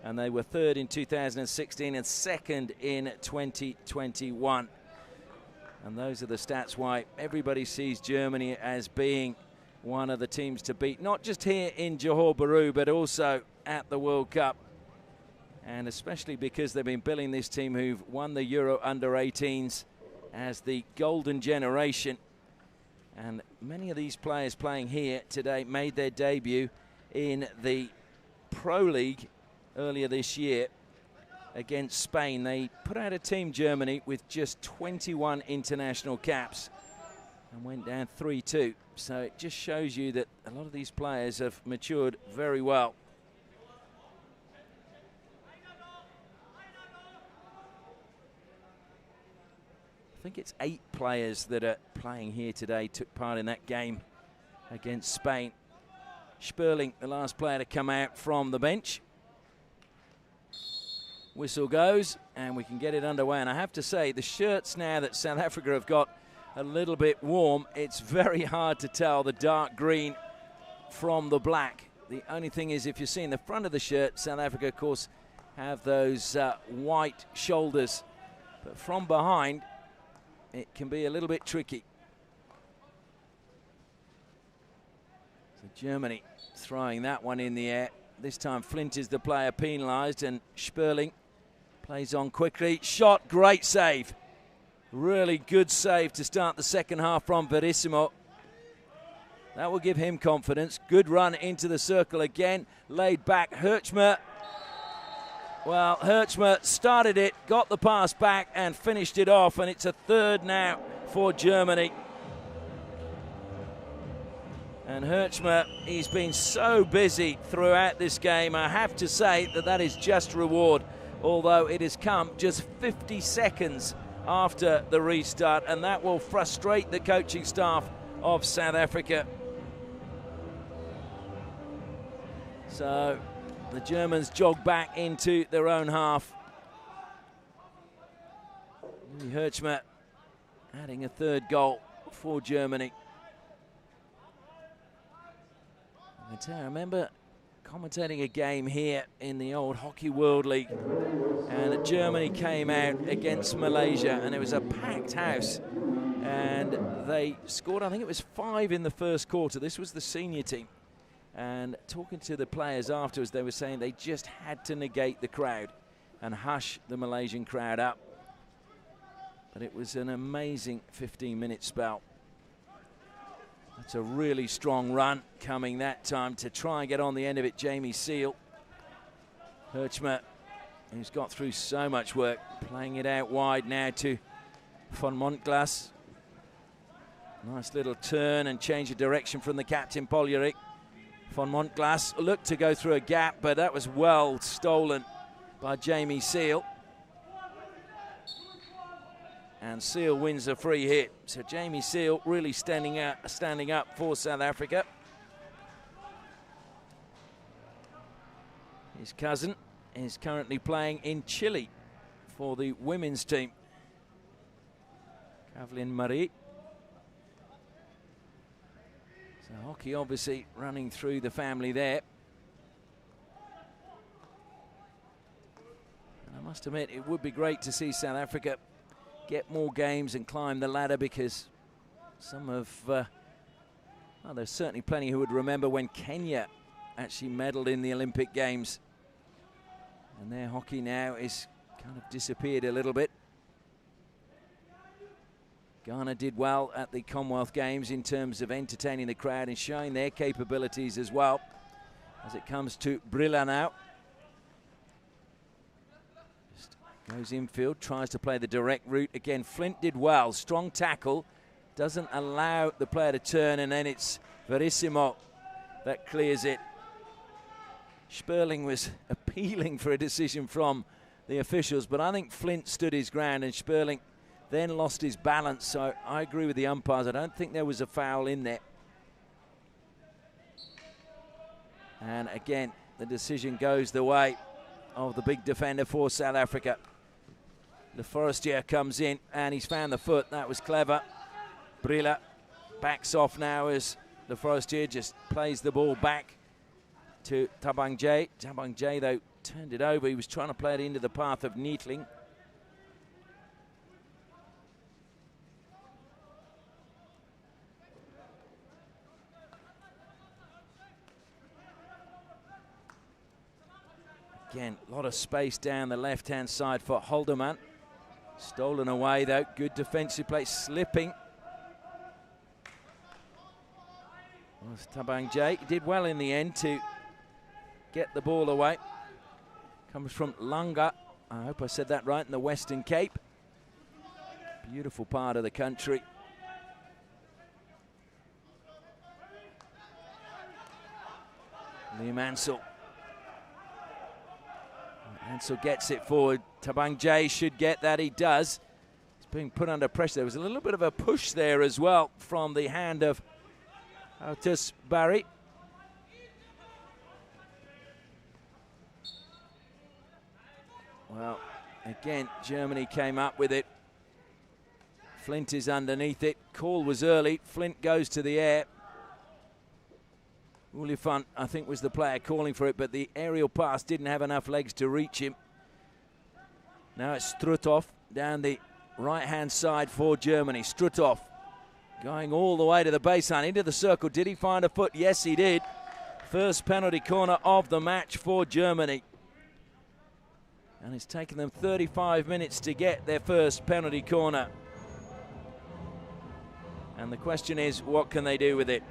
B: And they were third in 2016 and second in 2021. And those are the stats why everybody sees Germany as being one of the teams to beat, not just here in Johor Bahru, but also at the World Cup. And especially because they've been billing this team who've won the Euro Under-18s as the golden generation. And many of these players playing here today made their debut in the Pro League earlier this year against Spain. They put out a team, Germany, with just 21 international caps and went down 3-2. So it just shows you that a lot of these players have matured very well. I think it's 8 players that are playing here today took part in that game against Spain. Sperling, the last player to come out from the bench. Whistle goes, and we can get it underway. And I have to say, the shirts now that South Africa have got a little bit warm, it's very hard to tell the dark green from the black. The only thing is, if you're seeing the front of the shirt, South Africa, of course, have those white shoulders. But from behind, it can be a little bit tricky. So Germany throwing that one in the air. This time Flint is the player penalised, and Sperling plays on quickly. Shot, great save. Really good save to start the second half from Verissimo. That will give him confidence. Good run into the circle again. Laid back, Hertzmer. Well, Hertzmer started it, got the pass back and finished it off, and it's a third now for Germany. And Hertzmer, he's been so busy throughout this game. I have to say that that is just reward, although it has come just 50 seconds after the restart, and that will frustrate the coaching staff of South Africa. So the Germans jog back into their own half. Hertzmer adding a third goal for Germany. I remember commentating a game here in the old Hockey World League, and Germany came out against Malaysia, and it was a packed house, and they scored, I think it was 5 in the first quarter. This was the senior team. And talking to the players afterwards, they were saying they just had to negate the crowd and hush the Malaysian crowd up. But it was an amazing 15-minute spell. That's a really strong run coming that time to try and get on the end of it. Jamie Seal. Hertzmer, who's got through so much work, playing it out wide now to Van Montglas. Nice little turn and change of direction from the captain, Poljerik. Van Montglas looked to go through a gap, but that was well stolen by Jamie Seal. And Seal wins a free hit. So Jamie Seal really standing up for South Africa. His cousin is currently playing in Chile for the women's team. Kavlin Marie. So hockey obviously running through the family there. And I must admit, it would be great to see South Africa get more games and climb the ladder, because some of Well, there's certainly plenty who would remember when Kenya actually medalled in the Olympic Games. And their hockey now is kind of disappeared a little bit. Ghana did well at the Commonwealth Games in terms of entertaining the crowd and showing their capabilities as well. As it comes to Brilla now. Just goes infield, tries to play the direct route. Again, Flint did well, strong tackle. Doesn't allow the player to turn, and then it's Verissimo that clears it. Sperling was appealing for a decision from the officials, but I think Flint stood his ground and Sperling then lost his balance. So I agree with the umpires. I don't think there was a foul in there. And again, the decision goes the way of the big defender for South Africa. Le Forestier comes in and he's found the foot. That was clever. Brilla backs off now as Le Forestier just plays the ball back to Tabang Jay. Tabang Jay, though, turned it over. He was trying to play it into the path of Neatling. Again, a lot of space down the left-hand side for Holderman. Stolen away, though. Good defensive play, slipping. Was Tabang Jay. He did well in the end to get the ball away. Comes from Langa. I hope I said that right, in the Western Cape. Beautiful part of the country. Liam Ansell. Ansell gets it forward. Tabang Jay should get that. He does. He's being put under pressure. There was a little bit of a push there as well from the hand of Otis Barry. Well, again, Germany came up with it. Flint is underneath it. Call was early. Flint goes to the air. Ulifant, I think, was the player calling for it, but the aerial pass didn't have enough legs to reach him. Now it's Struthoff down the right-hand side for Germany. Struthoff going all the way to the baseline, into the circle. Did he find a foot? Yes, he did. First penalty corner of the match for Germany. And it's taken them 35 minutes to get their first penalty corner. And the question is, what can they do with it?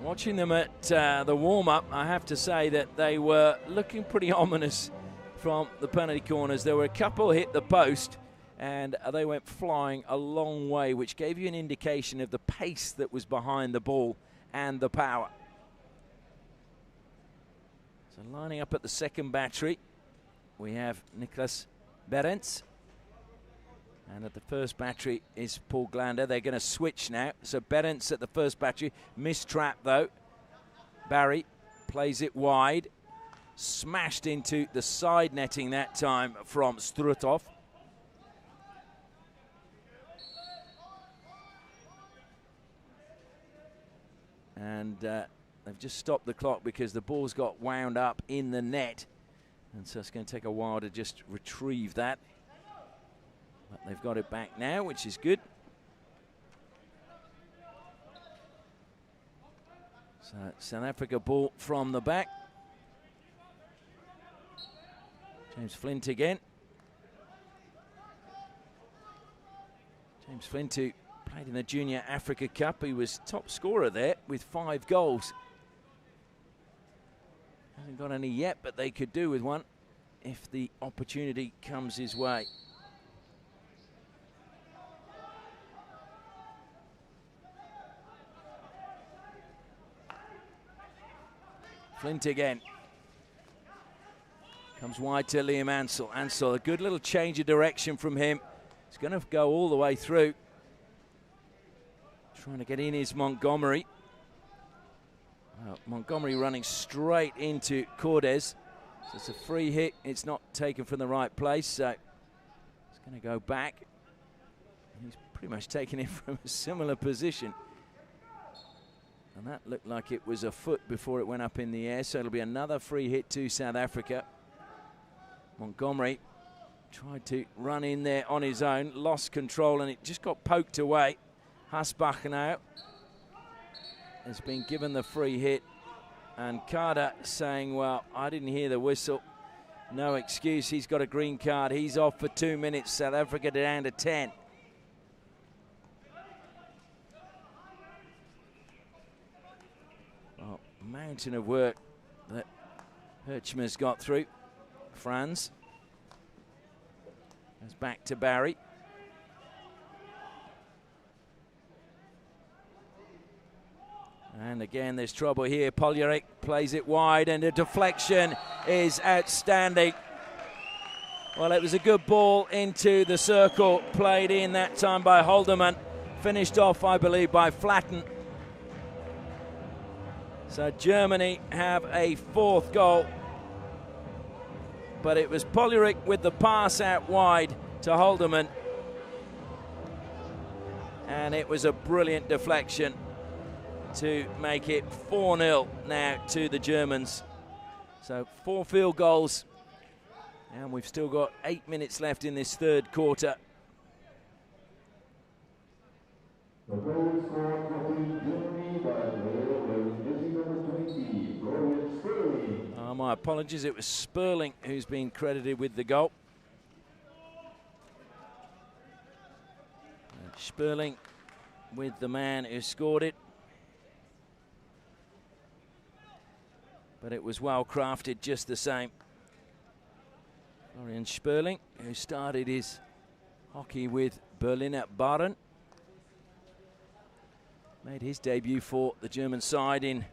B: Watching them at the warm-up, I have to say that they were looking pretty ominous from the penalty corners. There were a couple hit the post, and they went flying a long way, which gave you an indication of the pace that was behind the ball and the power. So lining up at the second battery, we have Niklas Berends. And at the first battery is Paul Glander. They're going to switch now. So Berends at the first battery. Mistrap, though. Barry plays it wide. Smashed into the side netting that time from Struthoff. And they've just stopped the clock because the ball's got wound up in the net. And so it's going to take a while to just retrieve that. But they've got it back now, which is good. So South Africa ball from the back. James Flint again. James Flint, who played in the Junior Africa Cup. He was top scorer there with 5 goals. Hasn't got any yet, but they could do with one if the opportunity comes his way. Flint again. Comes wide to Liam Ansell. Ansell, a good little change of direction from him. He's going to go all the way through. Trying to get in is Montgomery. Montgomery running straight into Cordes. So it's a free hit. It's not taken from the right place, so it's going to go back. He's pretty much taken it from a similar position. And that looked like it was a foot before it went up in the air, so it'll be another free hit to South Africa. Montgomery tried to run in there on his own, lost control, and it just got poked away. Hasbach now has been given the free hit, and Carter saying, well, I didn't hear the whistle. No excuse, he's got a green card. He's off for 2 minutes. South Africa down to 10. Well, mountain of work that Hirchmer's got through. Franz goes back to Barry. And again, there's trouble here. Poljarek plays it wide, and the deflection is outstanding. Well, it was a good ball into the circle, played in that time by Holderman. Finished off, I believe, by Flatten. So Germany have a 4th goal. But it was Poljarek with the pass out wide to Holderman. And it was a brilliant deflection to make it 4-0 now to the Germans. So 4 field goals, and we've still got 8 minutes left in this 3rd quarter. My apologies, it was Sperling who's been credited with the goal. Sperling with the man who scored it. But it was well crafted just the same. Florian Sperling, who started his hockey with Berliner Baren, made his debut for the German side in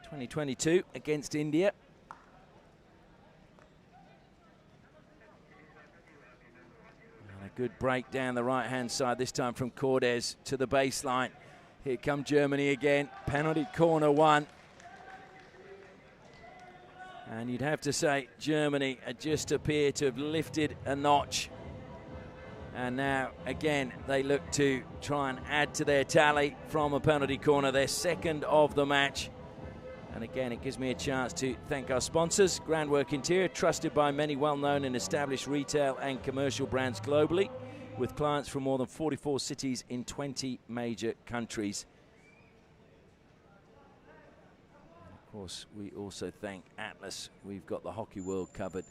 B: 2022 against India. And a good break down the right-hand side, this time from Cordes to the baseline. Here come Germany again, penalty corner 1. And you'd have to say Germany just appear to have lifted a notch. And now, again, they look to try and add to their tally from a penalty corner, their 2nd of the match. And again, it gives me a chance to thank our sponsors. Groundwork Interior, trusted by many well-known and established retail and commercial brands globally, with clients from more than 44 cities in 20 major countries. Of course, we also thank Atlas. We've got the hockey world covered.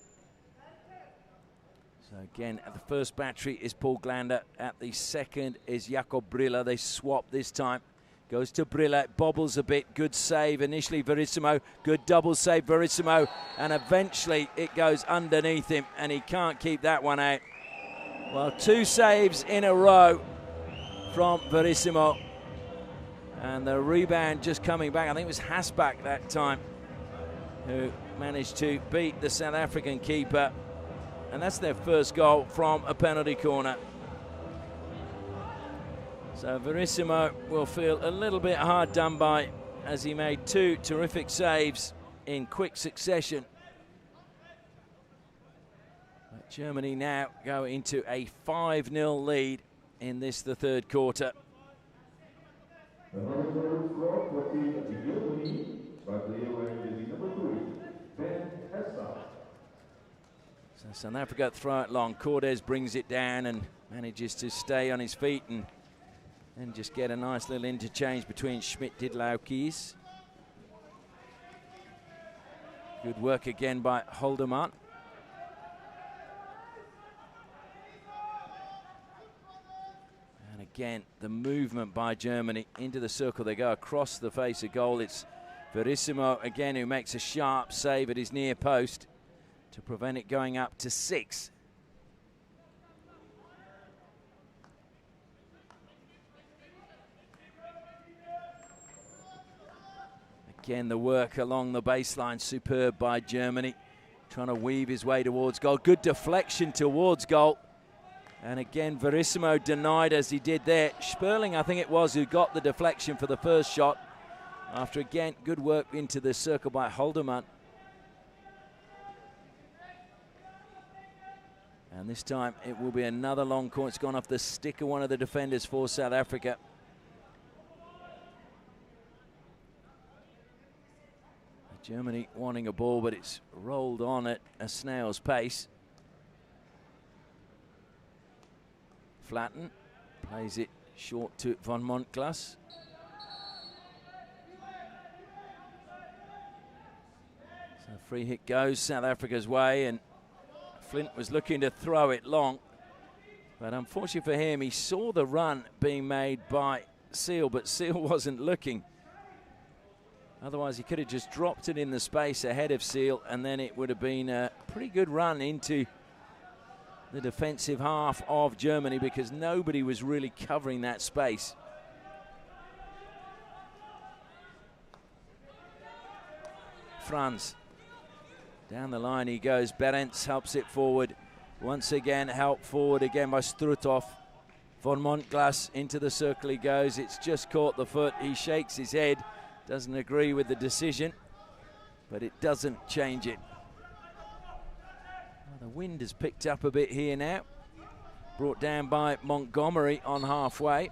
B: So again, at the first battery is Paul Glander. At the second is Jakob Brilla. They swap this time. Goes to Brilla, bobbles a bit. Good save initially, Verissimo. Good double save, Verissimo. And eventually it goes underneath him, and he can't keep that one out. Well, 2 saves in a row from Verissimo. And the rebound just coming back. I think it was Hasbach that time who managed to beat the South African keeper. And that's their 1st goal from a penalty corner. So Verissimo will feel a little bit hard done by, as he made 2 terrific saves in quick succession. But Germany now go into a 5-0 lead in this, the 3rd quarter. So South Africa throw it long. Cordes brings it down and manages to stay on his feet and just get a nice little interchange between Schmidt-Didlaukes. Good work again by Holderman. And again, the movement by Germany into the circle. They go across the face of goal. It's Verissimo again who makes a sharp save at his near post to prevent it going up to 6. Again, the work along the baseline, superb by Germany. Trying to weave his way towards goal. Good deflection towards goal. And again, Verissimo denied as he did there. Sperling, I think it was, who got the deflection for the first shot. After, again, good work into the circle by Holderman. And this time it will be another long corner. It's gone off the stick of one of the defenders for South Africa. Germany wanting a ball, but it's rolled on at a snail's pace. Flatten plays it Short to von Montglas. So free hit goes South Africa's way, and Flint was looking to throw it long. But unfortunately for him, he saw the run being made by Seal, but Seal wasn't looking. Otherwise, he could have just dropped it in the space ahead of Seal, and then it would have been a pretty good run into the defensive half of Germany, because nobody was really covering that space. Franz. Down the line he goes. Berends helps it forward. Once again, help forward again by Struthoff. Von Montglas into the circle he goes. It's just caught the foot. He shakes his head. Doesn't agree with the decision, but it doesn't change it. Well, the wind has picked up a bit here now. Brought down by Montgomery on halfway.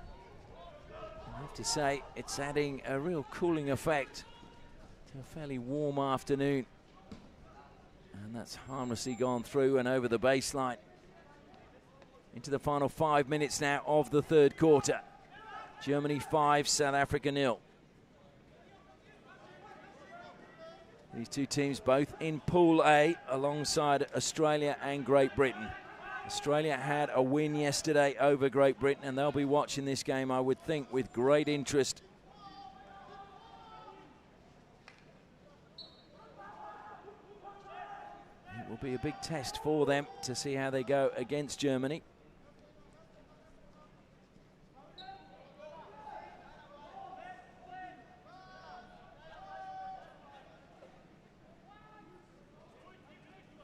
B: I have to say, it's adding a real cooling effect to a fairly warm afternoon. And that's harmlessly gone through and over the baseline. Into the final 5 minutes now of the third quarter. Germany 5, South Africa 0. These two teams both in Pool A alongside Australia and Great Britain. Australia had a win yesterday over Great Britain, and they'll be watching this game, I would think, with great interest. It will be a big test for them to see how they go against Germany.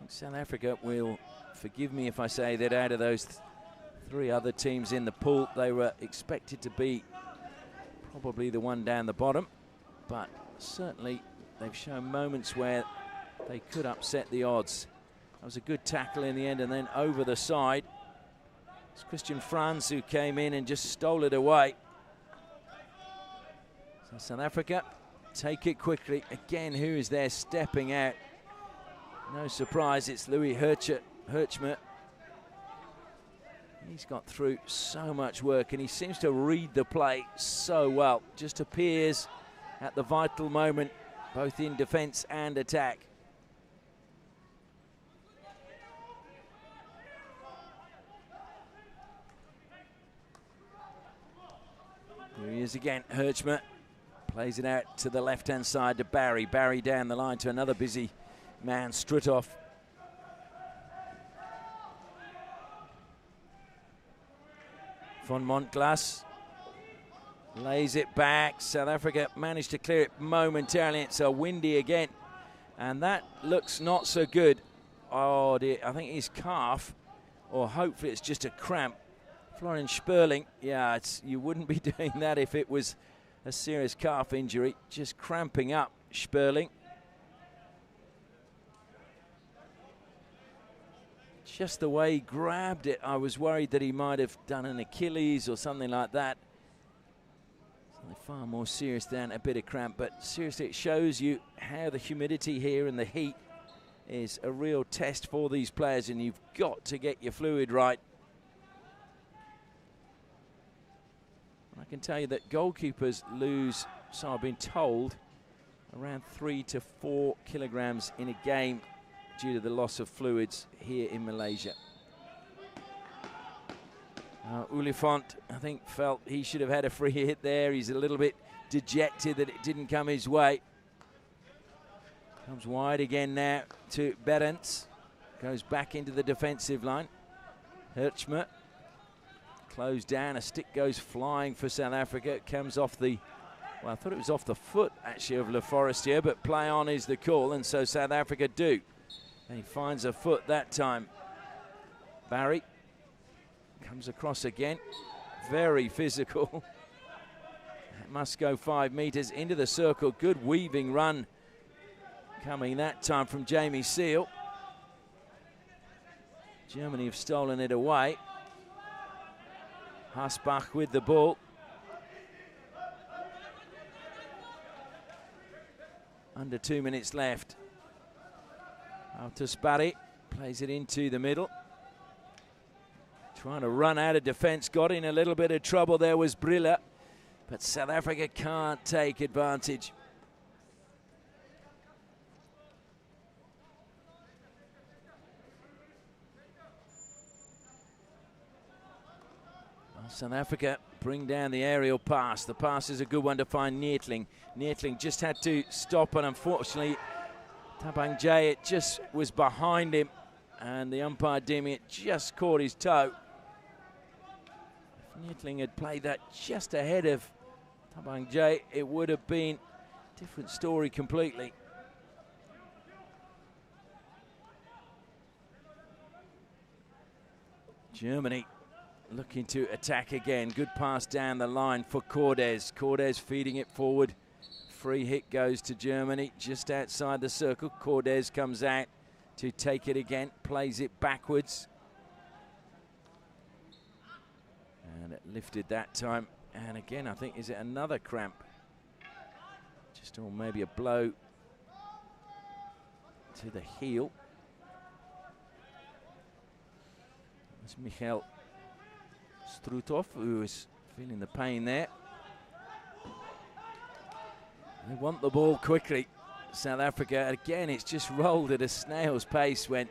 B: South Africa will forgive me if I say that out of those three other teams in the pool, they were expected to be probably the one down the bottom, but certainly they've shown moments where they could upset the odds. That was a good tackle in the end, and then over the side, it's Christian Franz who came in and just stole it away. So South Africa take it quickly. Again, who is there stepping out? No surprise, it's Louis Herchmer. He's got through so much work, and he seems to read the play so well. Just appears at the vital moment, both in defense and attack. Here he is again, Herchmer. Plays it out to the left-hand side to Barry. Barry down the line to another busy man, Struthoff. Von Montglas lays it back. South Africa managed to clear it momentarily. It's a windy again, and that looks not so good. Oh dear, I think his calf, or hopefully it's just a cramp. Florian Sperling, yeah, you wouldn't be doing that if it was a serious calf injury. Just cramping up, Sperling. Just the way he grabbed it, I was worried that he might have done an Achilles or something like that. Something far more serious than a bit of cramp, but seriously, it shows you how the humidity here and the heat is a real test for these players, and you've got to get your fluid right. I can tell you that goalkeepers lose, so I've been told, around 3 to 4 kilograms in a game due to the loss of fluids here in Malaysia. Ulifont, I think, felt he should have had a free hit there. He's a little bit dejected that it didn't come his way. Comes wide again now to Berends. Goes back into the defensive line. Herchmer closed down. A stick goes flying for South Africa. It comes off the, well, I thought it was off the foot, actually, of Le Forestier, but play on is the call, and so South Africa do. And he finds a foot that time. Barry comes across again. Very physical. It must go 5 meters into the circle. Good weaving run coming that time from Jamie Seal. Germany have stolen it away. Hasbach with the ball. Under 2 minutes left. Altusbari plays it into the middle. Trying to run out of defence, got in a little bit of trouble there was Brilla, but South Africa can't take advantage. Well, South Africa bring down the aerial pass. The pass is a good one to find Neertling. Neertling just had to stop, and unfortunately Thabang Jay, it just was behind him, and the umpire deeming it just caught his toe. If Neertling had played that just ahead of Thabang Jay, it would have been a different story completely. Germany looking to attack again. Good pass down the line for Cordes. Cordes feeding it forward. Free hit goes to Germany just outside the circle. Cordes comes out to take it again, plays it backwards. And it lifted that time. And again, I think, is it another cramp? Just or maybe a blow to the heel. It's Michael Struthoff who is feeling the pain there. They want the ball quickly. South Africa, again, it's just rolled at a snail's pace when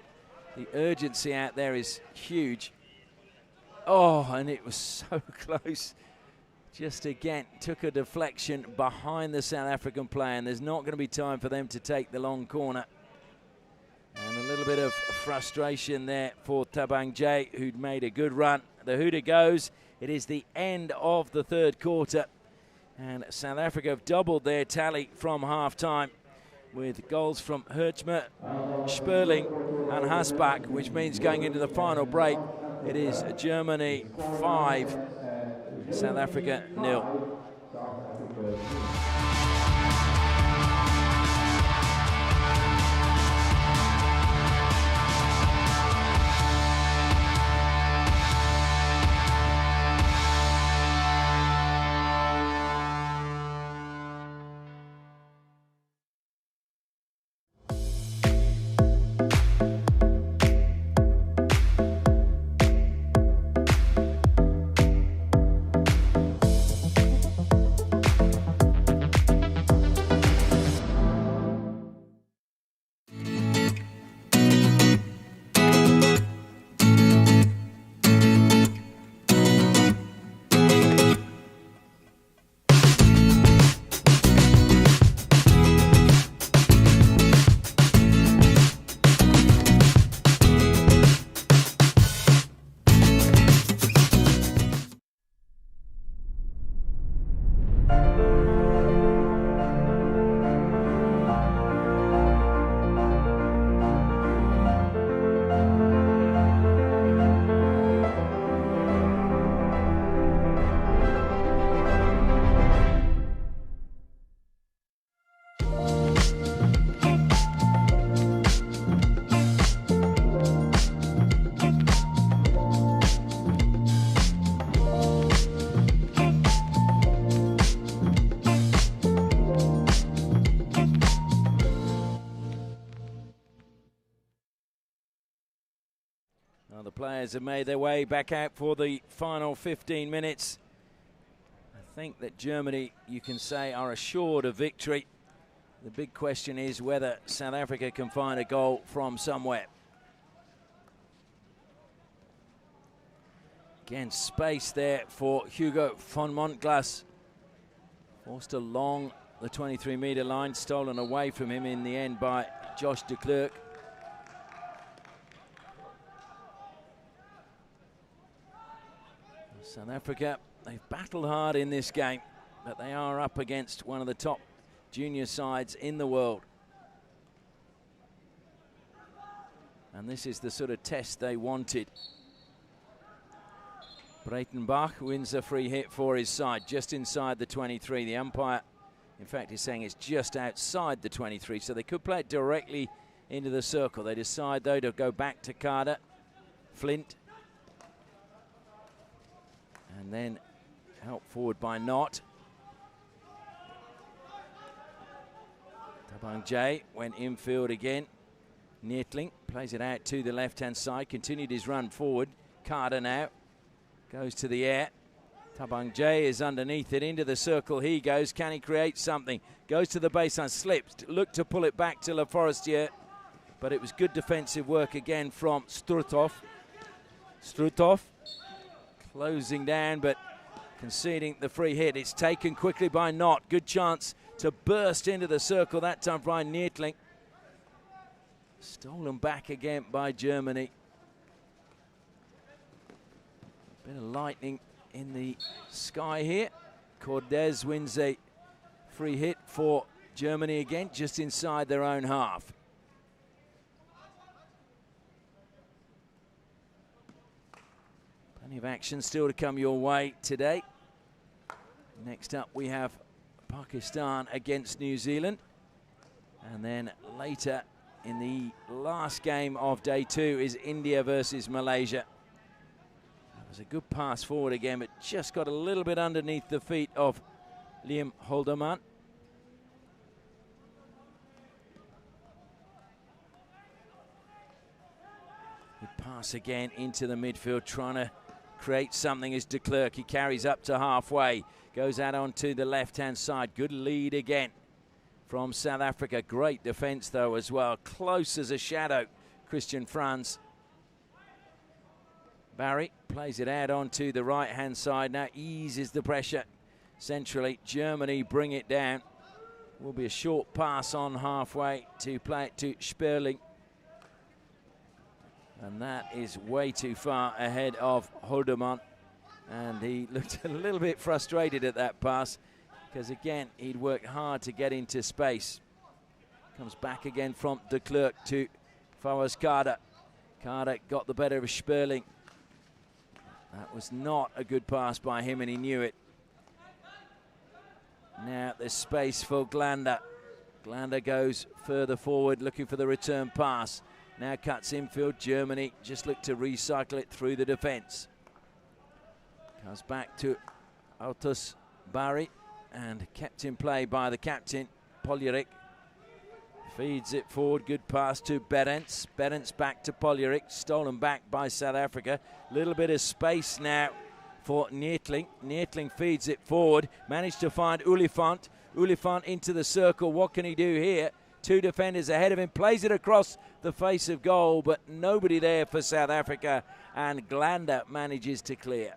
B: the urgency out there is huge. Oh, and it was so close. Just again, took a deflection behind the South African player, and there's not going to be time for them to take the long corner. And a little bit of frustration there for Thabang Jay, who'd made a good run. The hooter goes. It is the end of the third quarter. And South Africa have doubled their tally from half-time with goals from Hertzmer, Sperling and Hasbach, which means going into the final break, it is Germany 5, South Africa 0. Well, the players have made their way back out for the final 15 minutes. I think that Germany, you can say, are assured of victory. The big question is whether South Africa can find a goal from somewhere. Again, space there for Hugo von Montglas. Forced along the 23-meter line, stolen away from him in the end by Josh de Klerk. South Africa, they've battled hard in this game, but they are up against one of the top junior sides in the world. And this is the sort of test they wanted. Breitenbach wins a free hit for his side, just inside the 23. The umpire, in fact, is saying it's just outside the 23, so they could play it directly into the circle. They decide, though, to go back to Carter. Flint. And then helped forward by Knott. Thabang Jay went infield again. Neertling plays it out to the left-hand side, continued his run forward. Carter now Goes to the air. Tabang Jay is underneath it, into the circle he goes. Can he create something? Goes to the baseline, slips, looked to pull it back to Le Forestier, but it was good defensive work again from Strutov. Strutov closing down, but conceding the free hit. It's taken quickly by Knott. Good chance to burst into the circle, that time by Neertling. Stolen back again by Germany. Bit of lightning in the sky here. Cordes wins a free hit for Germany again, just inside their own half. Plenty of action still to come your way today. Next up we have Pakistan against New Zealand. And then later in the last game of day 2 is India versus Malaysia. That was a good pass forward again, but just got a little bit underneath the feet of Liam Holderman. Good pass again into the midfield, trying to create something as de Klerk. He carries up to halfway, goes out onto the left-hand side. Good lead again from South Africa. Great defense, though, as well. Close as a shadow, Christian Franz. Barry plays it out onto the right-hand side. Now eases the pressure centrally. Germany bring it down. Will be a short pass on halfway to play it to Sperling. And that is way too far ahead of Holderman. And he looked a little bit frustrated at that pass, because again, he'd worked hard to get into space. Comes back again from de Klerk to Fawaz Carter. Carter got the better of Sperling. That was not a good pass by him, and he knew it. Now there's space for Glander. Glander goes further forward, looking for the return pass. Now cuts infield. Germany just look to recycle it through the defense. Comes back to Altus Barry, and kept in play by the captain, Poljerik. Feeds it forward. Good pass to Berends. Berends back to Poljerik. Stolen back by South Africa. Little bit of space now for Neertling. Neertling feeds it forward. Managed to find Oliphant. Oliphant into the circle. What can he do here? Two defenders ahead of him. Plays it across the face of goal, but nobody there for South Africa. And Glander manages to clear.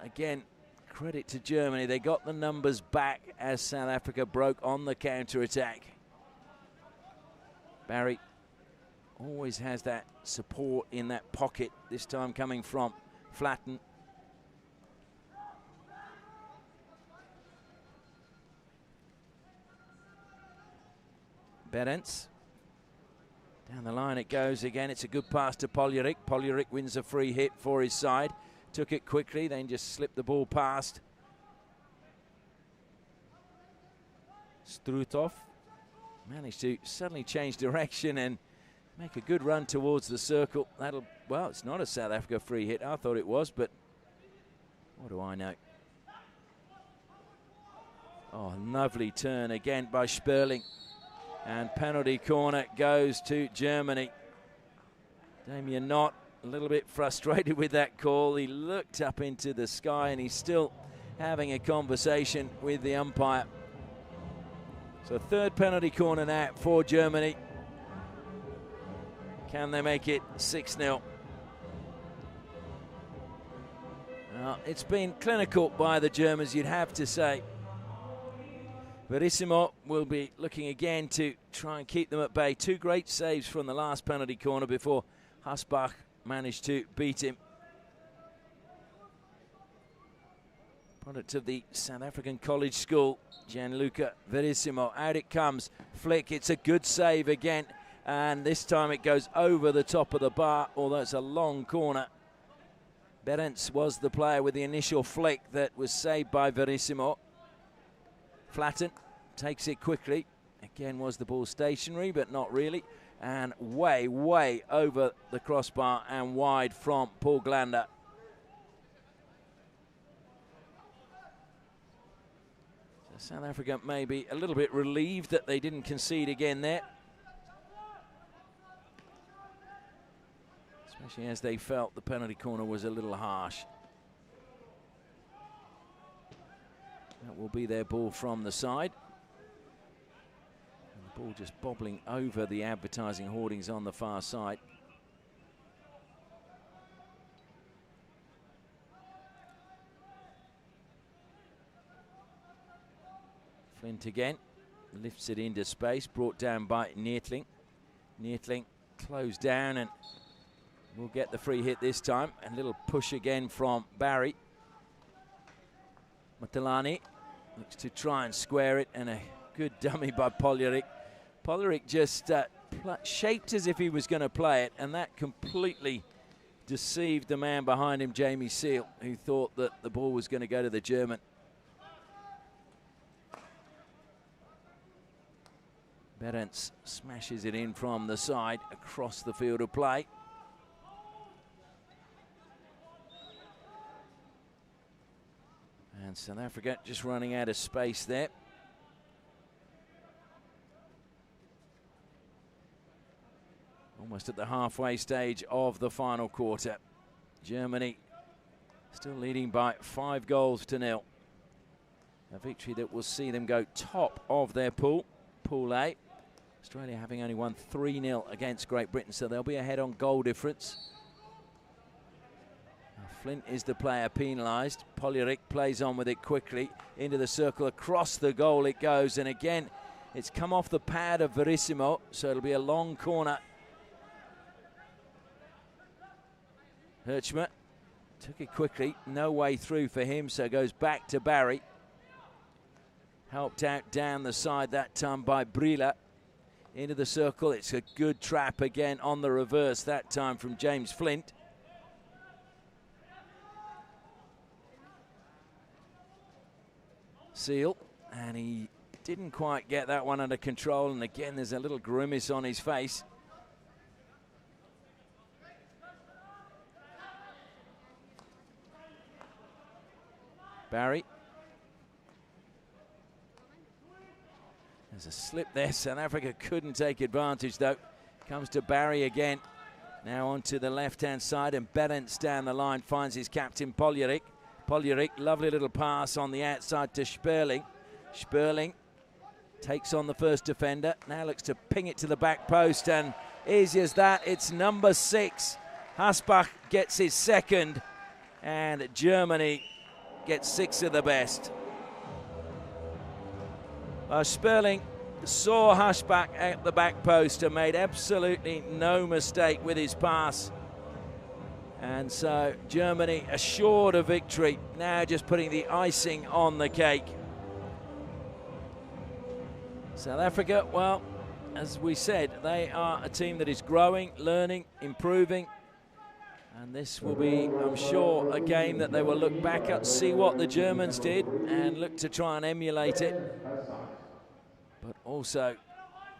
B: Again, credit to Germany. They got the numbers back as South Africa broke on the counter-attack. Barry always has that support in that pocket, this time coming from Flatten. Berends. Down the line it goes again. It's a good pass to Poljerik. Poljerik wins a free hit for his side. Took it quickly, then just slipped the ball past. Strutov managed to suddenly change direction and make a good run towards the circle. Well, it's not a South Africa free hit. I thought it was, but what do I know? Oh, lovely turn again by Sperling. And penalty corner goes to Germany. Damien Knott a little bit frustrated with that call. He looked up into the sky and he's still having a conversation with the umpire. So third penalty corner now for Germany. Can they make it 6-0? It's been clinical by the Germans, you'd have to say. Verissimo will be looking again to try and keep them at bay. Two great saves from the last penalty corner before Hasbach managed to beat him. Product of the South African College School, Gianluca Verissimo. Out it comes. Flick, it's a good save again. And this time it goes over the top of the bar, although it's a long corner. Berends was the player with the initial flick that was saved by Verissimo. Flatten takes it quickly. Again, was the ball stationary, but not really. And way, way over the crossbar and wide from Paul Glander. So South Africa may be a little bit relieved that they didn't concede again there. It's especially as they felt the penalty corner was a little harsh. That will be their ball from the side. And the ball just bobbling over the advertising hoardings on the far side. Flint again, lifts it into space, brought down by Neertling. Neertling closed down and will get the free hit this time. A little push again from Barry. Matalani looks to try and square it, and a good dummy by Poljerik. Poljerik just shaped as if he was going to play it, and that completely deceived the man behind him, Jamie Seal, who thought that the ball was going to go to the German. Berends smashes it in from the side across the field of play. And South Africa just running out of space there. Almost at the halfway stage of the final quarter. Germany still leading by 5-0. A victory that will see them go top of their pool, Pool A. Australia having only won 3-0 against Great Britain, so they'll be ahead on goal difference. Now Flint is the player penalised. Poljerik plays on with it quickly. Into the circle, across the goal it goes, and again, it's come off the pad of Verissimo, so it'll be a long corner. Hirschmer took it quickly, no way through for him, so goes back to Barry. Helped out down the side that time by Brila. Into the circle, it's a good trap again on the reverse, that time from James Flint. Seal, and he didn't quite get that one under control, and again there's a little grimace on his face. Barry. There's a slip there. South Africa couldn't take advantage, though. Comes to Barry again. Now onto the left-hand side, and Berends down the line finds his captain, Poljerik. Poljerik, lovely little pass on the outside to Sperling. Sperling takes on the first defender. Now looks to ping it to the back post, and easy as that, it's number 6. Hasbach gets his second, and Germany gets 6 of the best. Sperling saw Hasbach at the back post and made absolutely no mistake with his pass. And so Germany assured a victory, now just putting the icing on the cake. South Africa, well, as we said, they are a team that is growing, learning, improving. And this will be, I'm sure, a game that they will look back at, see what the Germans did, and look to try and emulate it. But also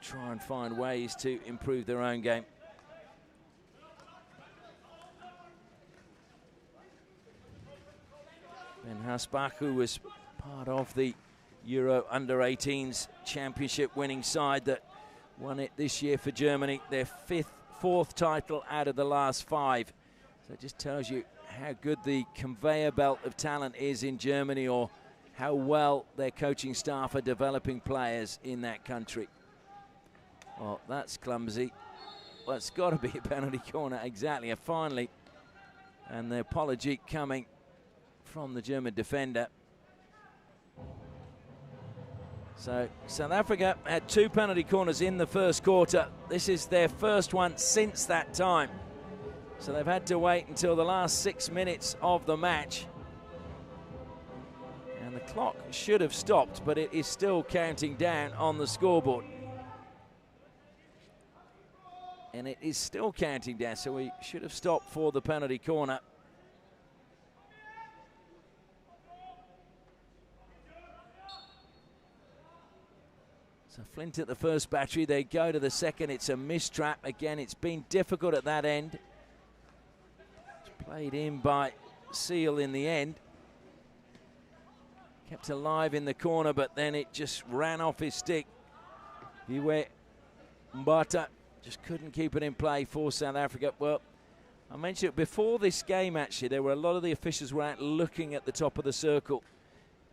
B: try and find ways to improve their own game. Ben Hasbach, who was part of the Euro Under-18s championship winning side that won it this year for Germany, their fourth title out of the last 5. So it just tells you how good the conveyor belt of talent is in Germany, or how well their coaching staff are developing players in that country. Well, that's clumsy. Well, it's got to be a penalty corner, exactly. Finally, and the apology coming from the German defender. So South Africa had 2 penalty corners in the first quarter. This is their first one since that time. So they've had to wait until the last 6 minutes of the match. And the clock should have stopped, but it is still counting down on the scoreboard. And it is still counting down, so we should have stopped for the penalty corner. So Flint at the first battery, they go to the second. It's a mistrap. Again, it's been difficult at that end. It's played in by Seal in the end. Kept alive in the corner, but then it just ran off his stick. Iwe Mbata just couldn't keep it in play for South Africa. Well, I mentioned it before this game, actually, there were a lot of the officials were out looking at the top of the circle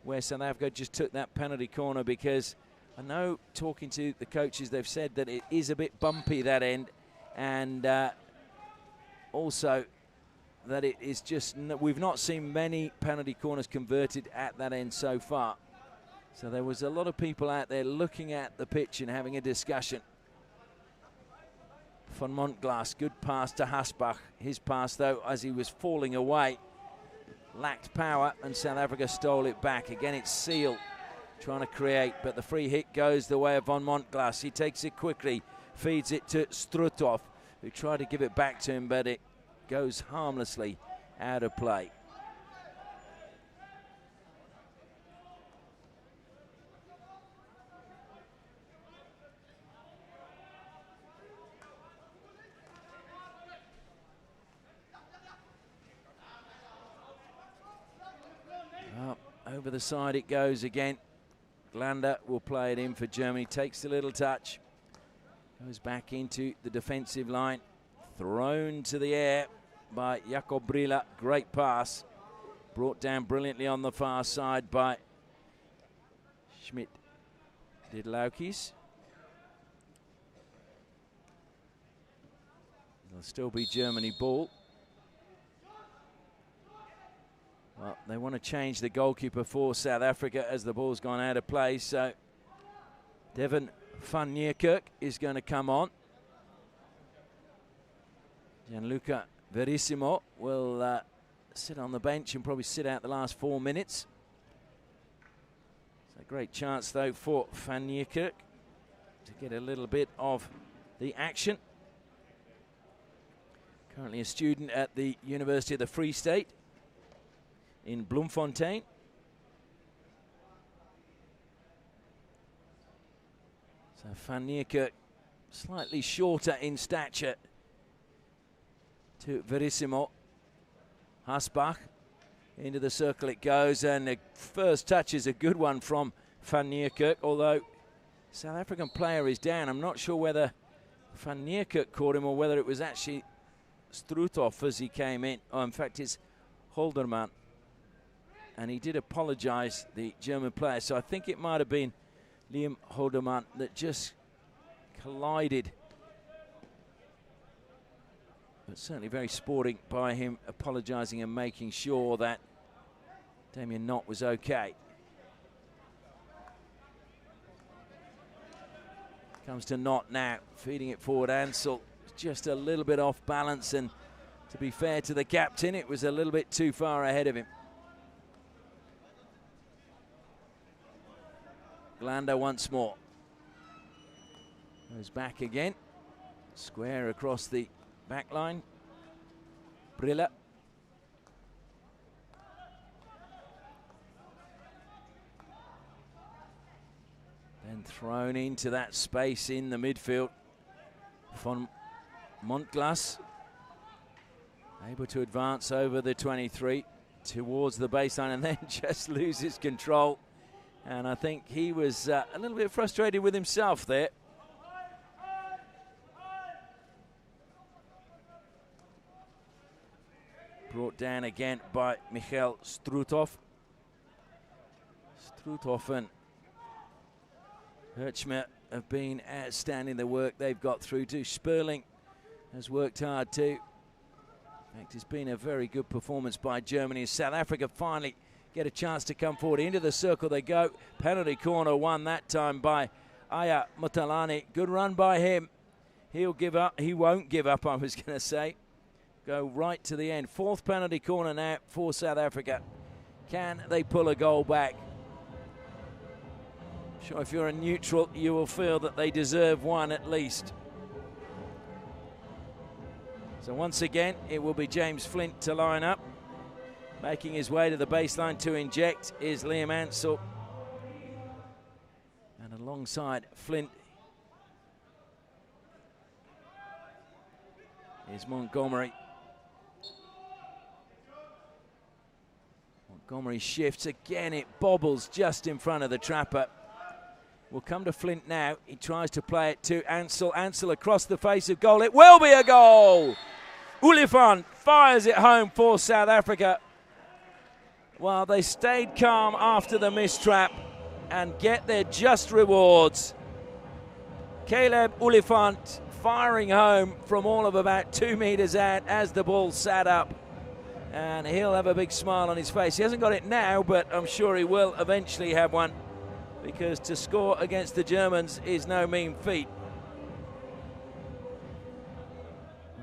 B: where South Africa just took that penalty corner, because I know, talking to the coaches, they've said that it is a bit bumpy, that end, and also that it is just, we've not seen many penalty corners converted at that end so far. So there was a lot of people out there looking at the pitch and having a discussion. Van Montglas, good pass to Hasbach. His pass, though, as he was falling away, lacked power, and South Africa stole it back. Again, it's Seal trying to create, but the free hit goes the way of Van Montglas. He takes it quickly, feeds it to Struthoff, who tried to give it back to him, but it goes harmlessly out of play. Over the side it goes again. Glander will play it in for Germany. Takes a little touch. Goes back into the defensive line. Thrown to the air by Jakob Brilla. Great pass. Brought down brilliantly on the far side by Schmidt Didlaukis. It'll still be Germany ball. Well, they want to change the goalkeeper for South Africa as the ball's gone out of play. So Devon van Niekerk is going to come on. Gianluca Verissimo will sit on the bench and probably sit out the last 4 minutes. It's a great chance, though, for van Niekerk to get a little bit of the action. Currently a student at the University of the Free State in Bloemfontein. So van Niekerk slightly shorter in stature to Verissimo. Hasbach into the circle it goes, and the first touch is a good one from van Niekerk, although South African player is down. I'm not sure whether van Niekerk caught him or whether it was actually Struthoff as he came in. Oh, in fact, it's Holderman. And he did apologise, the German player. So I think it might have been Liam Holderman that just collided. But certainly very sporting by him, apologising and making sure that Damien Knott was okay. Comes to Knott now, feeding it forward. Ansel just a little bit off balance, and to be fair to the captain, it was a little bit too far ahead of him. Glander once more. Goes back again. Square across the back line. Brilla. Then thrown into that space in the midfield. Van Montglas able to advance over the 23 towards the baseline, and then just loses control. And I think he was a little bit frustrated with himself there. Brought down again by Michael Struthoff. Struthoff and Hertzmer have been outstanding, the work they've got through to. Sperling has worked hard too. In fact, it's been a very good performance by Germany. South Africa finally get a chance to come forward. Into the circle they go. Penalty corner won that time by Aya Mutalani. Good run by him. He'll give up. He won't give up, I was going to say. Go right to the end. Fourth penalty corner now for South Africa. Can they pull a goal back? I'm sure if you're a neutral, you will feel that they deserve one at least. So once again, it will be James Flint to line up. Making his way to the baseline to inject is Liam Ansell. And alongside Flint is Montgomery. Montgomery shifts again, it bobbles just in front of the trapper. We'll come to Flint now. He tries to play it to Ansell. Ansell across the face of goal. It will be a goal! Oliphant fires it home for South Africa. Well, they stayed calm after the mistrap and get their just rewards. Caleb Oliphant firing home from all of about 2 meters out as the ball sat up. And he'll have a big smile on his face. He hasn't got it now, but I'm sure he will eventually have one, because to score against the Germans is no mean feat.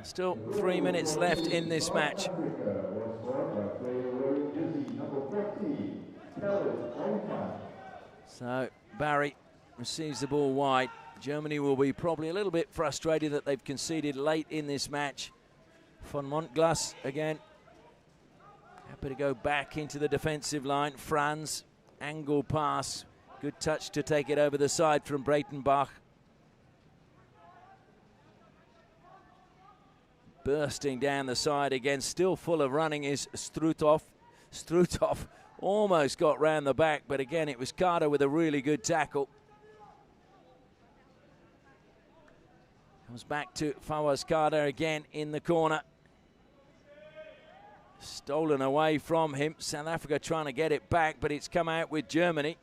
B: Still 3 minutes left in this match. So Barry receives the ball wide. Germany will be probably a little bit frustrated that they've conceded late in this match. Von Montglas again. Happy to go back into the defensive line. Franz, angle pass. Good touch to take it over the side from Breitenbach. Bursting down the side again, still full of running is Struthoff. Struthoff almost got round the back, but again it was Carter with a really good tackle. Comes back to Fawaz Carter again in the corner. Stolen away from him. South Africa trying to get it back, but it's come out with Germany.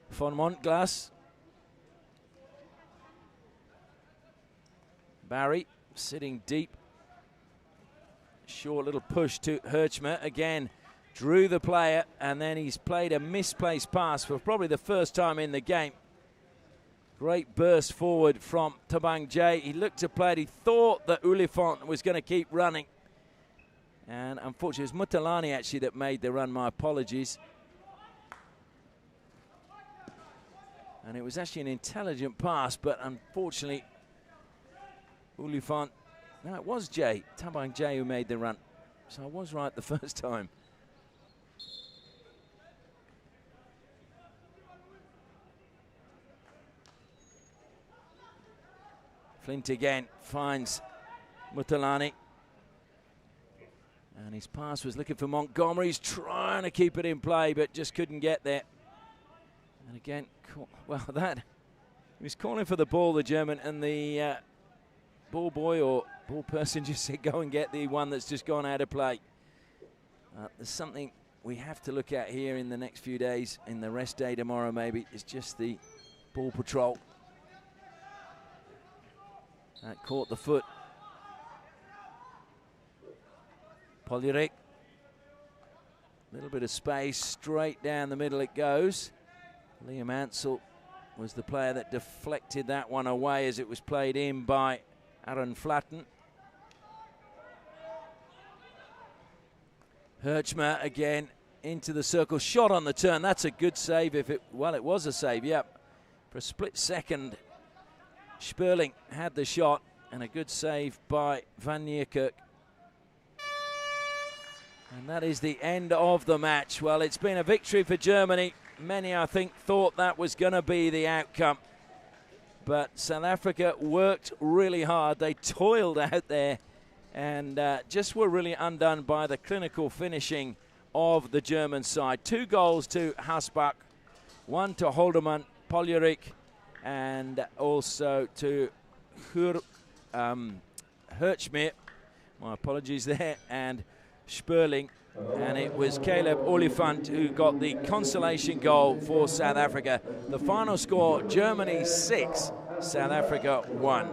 B: Von Montglas. Barry sitting deep. Short little push to Herchmer. Again, drew the player, and then he's played a misplaced pass for probably the first time in the game. Great burst forward from Thabang J. He looked to play it. He thought that Oliphant was going to keep running. And unfortunately, it was Mutalani actually that made the run. My apologies. And it was actually an intelligent pass, but unfortunately, Oliphant, no, it was J, Thabang J, who made the run. So I was right the first time. Flint again finds Mutalani. And his pass was looking for Montgomery. He's trying to keep it in play, but just couldn't get there. And again, well, that, he was calling for the ball, the German, and the ball boy or ball person just said, go and get the one that's just gone out of play. There's something we have to look at here in the next few days, in the rest day tomorrow maybe. It's just the ball patrol. That caught the foot. Poljarek. A little bit of space, straight down the middle it goes. Liam Ansell was the player that deflected that one away as it was played in by Aaron Flatten. Herchmer again into the circle, shot on the turn. That's a good save if it, well, it was a save, yep. For a split second, Sperling had the shot, and a good save by Van Niekerk. And that is the end of the match. Well, it's been a victory for Germany. Many, I think, thought that was going to be the outcome. But South Africa worked really hard. They toiled out there and just were really undone by the clinical finishing of the German side. 2 goals to Hasbach, 1 to Holderman, Poljarek, and also to Herchmer. My apologies there. And Sperling, and it was Caleb Oliphant who got the consolation goal for South Africa. The final score, Germany 6, South Africa 1.